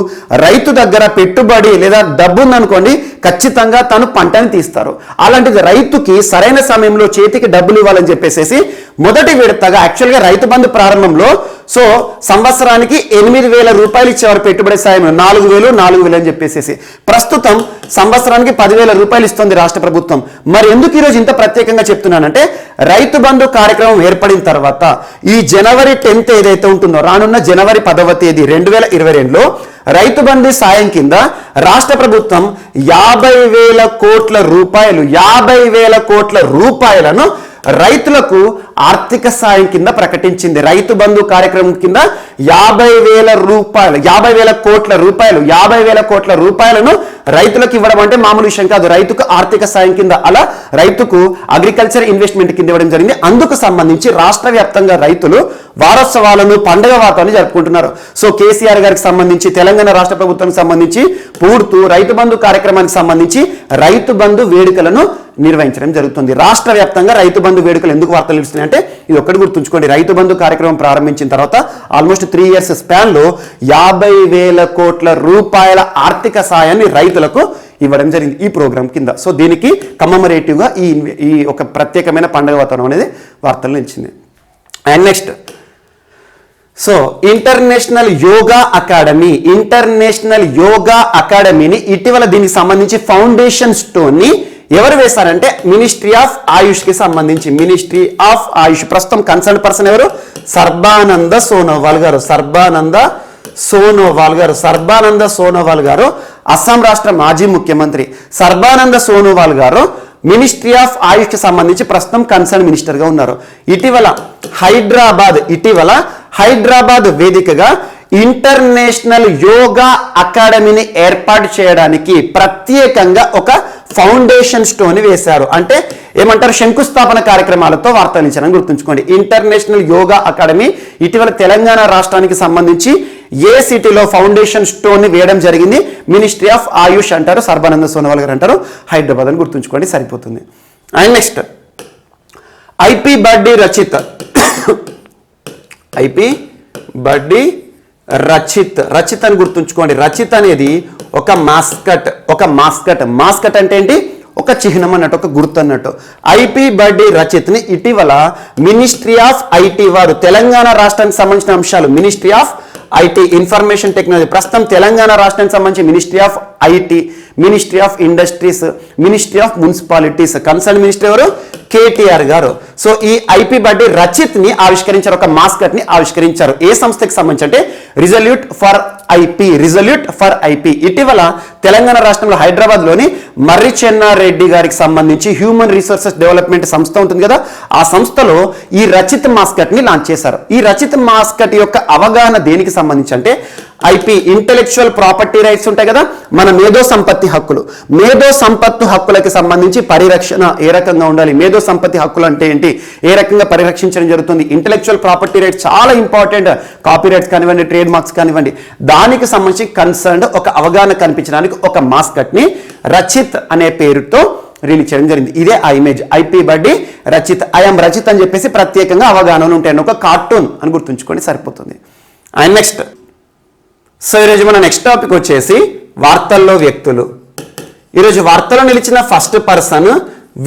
రైతు దగ్గర పెట్టుబడి లేదా డబ్బు ఉందనుకోండి, ఖచ్చితంగా తను పంటని తీస్తారు. అలాంటిది రైతుకి సరైన సమయంలో చేతికి డబ్బులు ఇవ్వాలని చెప్పేసి మొదటి విడతగా యాక్చువల్గా రైతు బంధు ప్రారంభంలో సో సంవత్సరానికి 8,000 రూపాయలు ఇచ్చేవారు పెట్టుబడి సాయం, 4,000 అని చెప్పేసి. ప్రస్తుతం సంవత్సరానికి 10,000 రూపాయలు ఇస్తుంది రాష్ట్ర ప్రభుత్వం. మరి ఎందుకు ఈరోజు ఇంత ప్రత్యేకంగా చెప్తున్నానంటే, రైతు బంధు కార్యక్రమం ఏర్పడిన తర్వాత ఈ జనవరి 10th ఏదైతే ఉంటుందో, రానున్న జనవరి 10వ తేదీ 2022లో రైతు బంధు సాయం కింద రాష్ట్ర ప్రభుత్వం 50,000 కోట్ల రూపాయలు 50,000 కోట్ల రూపాయలను రైతులకు ఆర్థిక సాయం కింద ప్రకటించింది. రైతు బంధు కార్యక్రమం కింద 50,000 కోట్ల రూపాయలను రైతులకు ఇవ్వడం అంటే మామూలు విషయం కాదు. రైతుకు ఆర్థిక సాయం కింద, అలా రైతుకు అగ్రికల్చర్ ఇన్వెస్ట్మెంట్ కింద ఇవ్వడం జరిగింది. అందుకు సంబంధించి రాష్ట్ర వ్యాప్తంగా రైతులు వారోత్సవాలను, పండుగ వాతావరణం జరుపుకుంటున్నారు. సో కేసీఆర్ గారికి సంబంధించి, తెలంగాణ రాష్ట్ర ప్రభుత్వానికి సంబంధించి పూర్తు రైతు బంధు కార్యక్రమానికి సంబంధించి రైతు బంధు వేడుకలను నిర్వహించడం జరుగుతుంది. రాష్ట్ర వ్యాప్తంగా రైతు బంధు వేడుకలు ఎందుకు వార్తలు నిలుస్తున్నాయి అంటే, ఇది ఒక్కటి గుర్తుంచుకోండి, రైతు బంధు కార్యక్రమం ప్రారంభించిన తర్వాత ఆల్మోస్ట్ 3 years స్పాన్ లో 50,000 కోట్ల రూపాయల ఆర్థిక సాయాన్ని రైతులకు ఇవ్వడం జరిగింది ఈ ప్రోగ్రాం కింద. సో దీనికి కమమరేటివ్గా ఈ ఒక ప్రత్యేకమైన పండుగ వాతావరణం అనేది వార్తలు నిలిచింది. And next, so international yoga అకాడమీని ఇటీవల దీనికి సంబంధించి ఫౌండేషన్ స్టోన్ ని ఎవరు వేశారంటే మినిస్ట్రీ ఆఫ్ ఆయుష్ కి సంబంధించి, మినిస్ట్రీ ఆఫ్ ఆయుష్. ప్రస్తుతం కన్సర్న్ పర్సన్ ఎవరు? సర్బానంద సోనోవాల్ గారు అస్సాం రాష్ట్ర మాజీ ముఖ్యమంత్రి. సర్బానంద సోనోవాల్ గారు మినిస్ట్రీ ఆఫ్ ఆయుష్ కి సంబంధించి ప్రస్తుతం కన్సర్న్ మినిస్టర్ గా ఉన్నారు. ఇటీవల హైదరాబాద్ వేదికగా ఇంటర్నేషనల్ యోగా అకాడమీని ఏర్పాటు చేయడానికి ప్రత్యేకంగా ఒక ఫౌండేషన్ స్టోన్ వేశారు. అంటే ఏమంటారు, శంకుస్థాపన కార్యక్రమాలతో వార్తలు ఇచ్చారని గుర్తుంచుకోండి. ఇంటర్నేషనల్ యోగా అకాడమీ ఇటీవల తెలంగాణ రాష్ట్రానికి సంబంధించి ఏ సిటీలో ఫౌండేషన్ స్టోన్ వేయడం జరిగింది? మినిస్ట్రీ ఆఫ్ ఆయుష్ అంటారు, సర్బానంద సోనోవాల్ గారు అంటారు, హైదరాబాద్ అని గుర్తుంచుకోండి, సరిపోతుంది. And next, IP Birdie Rachit అని గుర్తుంచుకోండి. రచిత్ అనేది ఒక మాస్కట్ అంటే ఏంటి? ఒక చిహ్నం అన్నట్టు, ఒక గుర్తు అన్నట్టు. ఐపీ బర్డీ రచిత్ ని ఇటీవల మినిస్ట్రీ ఆఫ్ ఐటీ వారు, తెలంగాణ రాష్ట్రానికి సంబంధించిన అంశాలు, ministry of IT information technology, ప్రస్తుతం తెలంగాణ రాష్ట్రానికి సంబంధించి ministry of IT, ministry of industries, ministry of municipalities, concern minister ఎవరు? కేటీఆర్ గారు. సో ఈ ఐపీ బర్డీ రచిత్ ని ఆవిష్కరించారు, ఒక మాస్కట్ ని ఆవిష్కరించారు. ఏ సంస్థకి సంబంధించి అంటే రిజల్యూట్ ఫర్ ఐపీ. ఇటీవల తెలంగాణ రాష్ట్రంలో హైదరాబాద్ లోని మర్రి చెన్నారెడ్డి గారికి సంబంధించి హ్యూమన్ రిసోర్సెస్ డెవలప్మెంట్ సంస్థ ఉంటుంది కదా, ఆ సంస్థలో ఈ రచిత్ మాస్కట్ ని లాంచ్ చేశారు. ఈ రచిత్ మాస్కట్ యొక్క అవగాహన దేనికి సంబంధించి అంటే, ఐపీ ఇంటెలెక్చువల్ ప్రాపర్టీ రైట్స్ ఉంటాయి కదా, మన మేధో సంపత్తి హక్కులకి సంబంధించి పరిరక్షణ ఏ రకంగా ఉండాలి, మేధో సంపత్తి హక్కులు అంటే ఏంటి, ఏ రకంగా పరిరక్షించడం జరుగుతుంది, ఇంటెలెక్చువల్ ప్రాపర్టీ రైట్స్ చాలా ఇంపార్టెంట్, కాపీ రైట్స్ కానివ్వండి, ట్రేడ్ మార్క్స్ కానివ్వండి, దానికి సంబంధించి కన్సర్న్ ఒక అవగాహన కనిపించడానికి ఒక మాస్కట్ ని రచిత్ అనే పేరుతో రిలీజ్ చేయడం జరిగింది. ఇదే ఆ image, IP Birdie Rachit, I'm Rachit అని చెప్పేసి ప్రత్యేకంగా అవగాహనలు ఉంటాయండి, ఒక కార్టూన్ అని గుర్తుంచుకోండి, సరిపోతుంది. అండ్ నెక్స్ట్, సో ఈరోజు మన నెక్స్ట్ టాపిక్ వచ్చేసి వార్తల్లో వ్యక్తులు. ఈరోజు వార్తలో నిలిచిన first person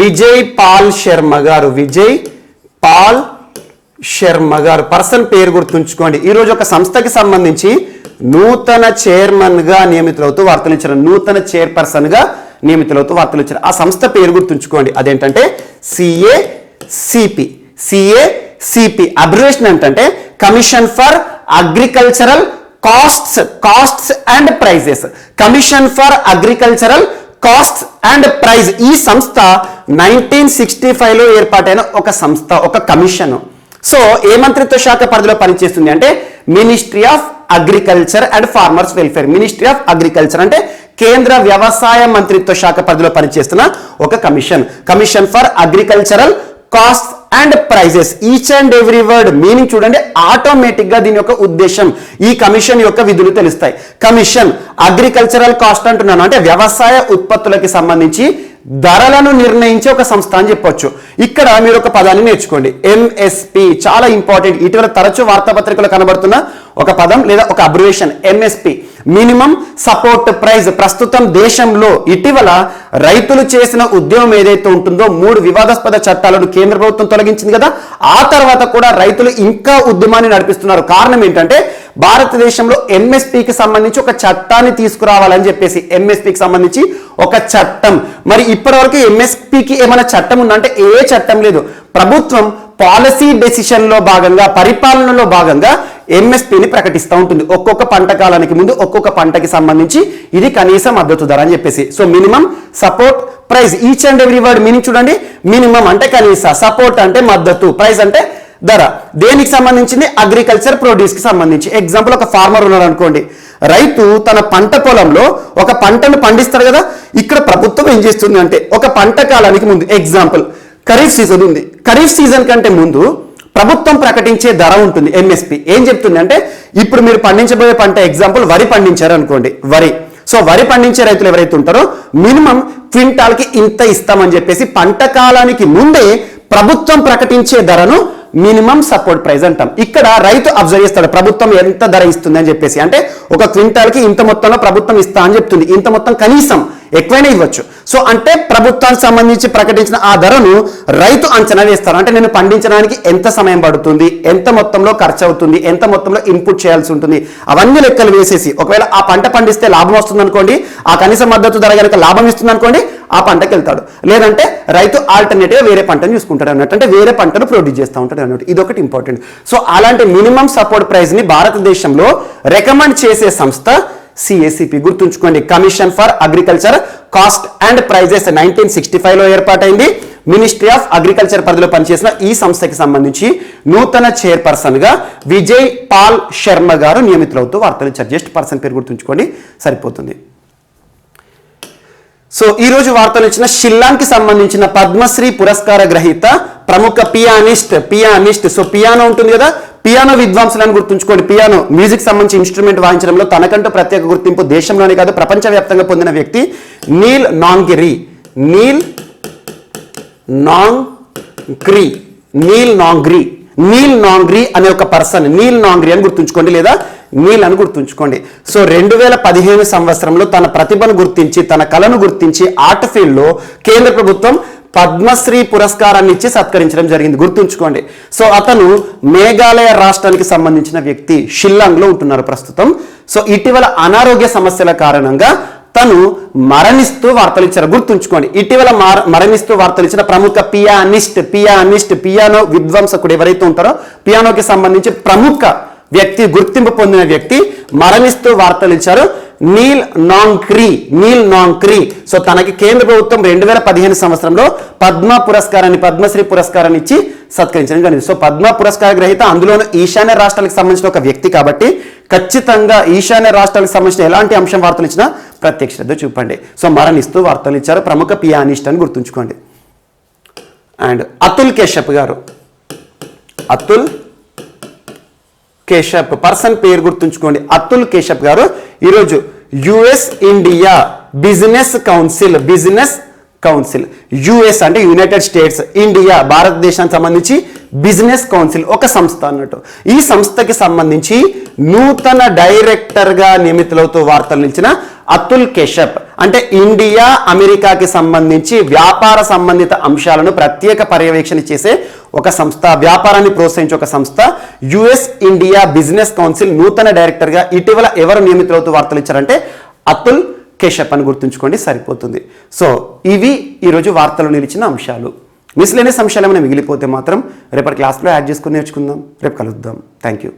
Vijay Pal Sharma garu. Person పేరు గుర్తుంచుకోండి. ఈరోజు ఒక సంస్థకి సంబంధించి నూతన చైర్మన్ గా నియమితులవుతూ వార్తలు ఇచ్చారు, నూతన చైర్పర్సన్ గా నియమితులవుతూ వార్తలు ఇచ్చారు. ఆ సంస్థ పేరు గుర్తుంచుకోండి, అదేంటంటే సిఏసిపి. అబ్రివేషన్ ఏంటంటే commission for agricultural costs and prices. Commission for agricultural costs and price. ఈ సంస్థ 1965 లో ఏర్పాటైన ఒక సంస్థ, ఒక కమిషన్. సో ఏ మంత్రిత్వ శాఖ పరిధిలో పనిచేస్తుంది అంటే ministry of agriculture and farmers welfare. Ministry of agriculture అంటే కేంద్ర వ్యవసాయ మంత్రిత్వ శాఖ పరిధిలో పనిచేస్తున్న ఒక commission for agricultural cost and prices. Each and every word meaning చూడండి, ఆటోమేటిక్ గా దీని యొక్క ఉద్దేశం, ఈ కమిషన్ యొక్క విధులు తెలుస్తాయి. కమిషన్ అగ్రికల్చరల్ కాస్ట్ అంటున్నాను అంటే వ్యవసాయ ఉత్పత్తులకి సంబంధించి ధరలను నిర్ణయించే ఒక సంస్థ అని చెప్పొచ్చు. ఇక్కడ మీరు ఒక పదాన్ని నేర్చుకోండి, ఎంఎస్పి. చాలా ఇంపార్టెంట్, ఇటీవల తరచూ వార్తాపత్రికలో కనబడుతున్న ఒక పదం లేదా ఒక abbreviation, MSP, minimum support price. ప్రస్తుతం దేశంలో ఇటీవల రైతులు చేసిన ఉద్యమం ఏదైతే ఉంటుందో 3 వివాదాస్పద చట్టాలను కేంద్ర ప్రభుత్వం తొలగించింది కదా, ఆ తర్వాత కూడా రైతులు ఇంకా ఉద్యమాన్ని నడిపిస్తున్నారు. కారణం ఏంటంటే భారతదేశంలో ఎంఎస్పికి సంబంధించి ఒక చట్టాన్ని తీసుకురావాలని చెప్పేసి, ఎంఎస్పికి సంబంధించి ఒక చట్టం. మరి ఇప్పటివరకు ఎంఎస్పికి ఏమైనా చట్టం ఉందంటే ఏ చట్టం లేదు. ప్రభుత్వం పాలసీ డెసిషన్లో భాగంగా, పరిపాలనలో భాగంగా ఎంఎస్పిని ప్రకటిస్తూ ఉంటుంది. ఒక్కొక్క పంట కాలానికి ముందు ఒక్కొక్క పంటకి సంబంధించి ఇది కనీస మద్దతు ధర అని చెప్పేసి. So minimum support price, each and every word meaning చూడండి. మినిమం అంటే కనీస, సపోర్ట్ అంటే మద్దతు, ప్రైస్ అంటే ధర. దేనికి సంబంధించింది? అగ్రికల్చర్ ప్రొడ్యూస్ కి సంబంధించి. ఎగ్జాంపుల్, ఒక ఫార్మర్ ఉన్నాడు అనుకోండి, రైతు తన పంట పొలంలో ఒక పంటను పండిస్తాడు కదా. ఇక్కడ ప్రభుత్వం ఏం చేస్తుంది అంటే ఒక పంట కాలానికి ముందు, ఎగ్జాంపుల్ ఖరీఫ్ సీజన్ ఉంది, ఖరీఫ్ సీజన్ కంటే ముందు ప్రభుత్వం ప్రకటించే ధర ఉంటుంది ఎంఎస్పి. ఏం చెప్తుంది అంటే ఇప్పుడు మీరు పండించబోయే పంట, ఎగ్జాంపుల్ వరి పండించారు అనుకోండి, వరి. సో వరి పండించే రైతులు ఎవరైతే ఉంటారో మినిమం క్వింటాల్కి ఇంత ఇస్తామని చెప్పేసి పంట కాలానికి ముందే ప్రభుత్వం ప్రకటించే ధరను మినిమం సపోర్ట్ ప్రైస్ అంటాం. ఇక్కడ రైతు అబ్జర్వ్ చేస్తాడు ప్రభుత్వం ఎంత ధర ఇస్తుంది అని చెప్పేసి. అంటే ఒక క్వింటాల్కి ఇంత మొత్తంలో ప్రభుత్వం ఇస్తా అని చెప్తుంది, ఇంత మొత్తం కనీసం ఎక్కువైనా ఇవ్వచ్చు. సో అంటే ప్రభుత్వానికి సంబంధించి ప్రకటించిన ఆ ధరను రైతు అంచనా వేస్తారు. అంటే నేను పండించడానికి ఎంత సమయం పడుతుంది, ఎంత మొత్తంలో ఖర్చు అవుతుంది, ఎంత మొత్తంలో ఇన్పుట్ చేయాల్సి ఉంటుంది, అవన్నీ లెక్కలు వేసేసి ఒకవేళ ఆ పంట పండిస్తే లాభం వస్తుంది అనుకోండి, ఆ కనీస మద్దతు ధర కనుక లాభం ఇస్తుంది అనుకోండి, ఆ పంటకి వెళ్తాడు. లేదంటే రైతు ఆల్టర్నేటివ్ వేరే పంటను చూసుకుంటాడు అన్నట్టు, అంటే వేరే పంటను ప్రొడ్యూస్ చేస్తూ ఉంటాడు అన్నట్టు. ఇది ఒకటి ఇంపార్టెంట్. సో అలాంటి మినిమం సపోర్ట్ ప్రైస్ ని భారతదేశంలో రికమెండ్ చేసే సంస్థ సిఎసిపి. గుర్తుంచుకోండి, commission for agriculture cost and prices 1965లో ఏర్పాటైంది. మినిస్ట్రీ ఆఫ్ అగ్రికల్చర్ పరిధిలో పనిచేసిన ఈ సంస్థకి సంబంధించి నూతన చైర్పర్సన్ గా విజయ్ పాల్ శర్మ గారు నియమితులవుతూ వార్తలు ఇచ్చారు. జస్ట్ పర్సన్ పేరు గుర్తుంచుకోండి సరిపోతుంది. సో ఈ రోజు వార్తలు ఇచ్చిన షిల్లాంగ్కి సంబంధించిన పద్మశ్రీ పురస్కార గ్రహీత ప్రముఖ పియానిస్ట్. సో పియానో ఉంటుంది కదా, పియానో విద్వాంసులను గుర్తుంచుకోండి. పియానో మ్యూజిక్ సంబంధించి ఇన్స్ట్రుమెంట్ వాయించడంలో తనకంటూ ప్రత్యేక గుర్తింపు దేశంలోనే కాదు ప్రపంచవ్యాప్తంగా పొందిన వ్యక్తి నీల్ నాంగ్రీ అనే ఒక పర్సన్. నీల్ నాంగ్రీ అని గుర్తుంచుకోండి, లేదా నీల్ అని గుర్తుంచుకోండి. సో 2015 సంవత్సరంలో తన ప్రతిభను గుర్తించి, తన కళను గుర్తించి ఆర్ట్ ఫీల్డ్ లో కేంద్ర ప్రభుత్వం పద్మశ్రీ పురస్కారాన్ని ఇచ్చి సత్కరించడం జరిగింది. గుర్తుంచుకోండి. సో అతను మేఘాలయ రాష్ట్రానికి సంబంధించిన వ్యక్తి, షిల్లాంగ్ లో ఉంటున్నారు ప్రస్తుతం. సో ఇటీవల అనారోగ్య సమస్యల కారణంగా తను మరణిస్తూ వార్తలు ఇచ్చారు. గుర్తుంచుకోండి, ఇటీవల మరణిస్తూ వార్తలు ఇచ్చిన ప్రముఖ పియానో విద్వాంసకుడు ఎవరైతే ఉంటారో, పియానోకి సంబంధించి ప్రముఖ వ్యక్తి, గుర్తింపు పొందిన వ్యక్తి మరణిస్తూ వార్తలు ఇచ్చారు, నీల్ నాంగ్రీ. సో తనకి కేంద్ర ప్రభుత్వం 2015 సంవత్సరంలో పద్మశ్రీ పురస్కారాన్ని ఇచ్చి సత్కరించడం జరిగింది. సో పద్మ పురస్కార గ్రహీత, అందులోనూ ఈశాన్య రాష్ట్రాలకు సంబంధించిన ఒక వ్యక్తి కాబట్టి ఖచ్చితంగా ఈశాన్య రాష్ట్రాలకు సంబంధించిన ఎలాంటి అంశం వార్తలు ఇచ్చినా ప్రత్యేక శ్రద్ధ చూపండి. సో మరణిస్తూ వార్తలు ఇచ్చారు, ప్రముఖ పియానిస్ట్ అని గుర్తుంచుకోండి. అండ్ అతుల్ కేశప్ పర్సన్ పేరు గుర్తుంచుకోండి, అతుల్ కేశప్ గారు. ఈరోజు US India business council, US అంటే యునైటెడ్ స్టేట్స్, ఇండియా భారతదేశానికి సంబంధించి బిజినెస్ కౌన్సిల్ ఒక సంస్థ అన్నట్టు. ఈ సంస్థకి సంబంధించి నూతన డైరెక్టర్ గా నియమితులవుతూ వార్తలు నిలిచిన అతుల్ కేశప్. అంటే ఇండియా అమెరికాకి సంబంధించి వ్యాపార సంబంధిత అంశాలను ప్రత్యేక పర్యవేక్షణ చేసే ఒక సంస్థ, వ్యాపారాన్ని ప్రోత్సహించే ఒక సంస్థ యుఎస్ ఇండియా బిజినెస్ కౌన్సిల్ నూతన డైరెక్టర్ గా ఇటీవల ఎవరు నియమితులవుతూ వార్తలు ఇచ్చారంటే అతుల్ కేశప్ అని గుర్తుంచుకోండి సరిపోతుంది. సో ఇవి ఈరోజు వార్తలు నిలిచిన అంశాలు. మిస్లేనియస్ అంశాలు ఏమైనా మిగిలిపోతే మాత్రం రేపటి క్లాస్లో యాడ్ చేసుకుని నేర్చుకుందాం. రేపు కలుద్దాం. Thank you.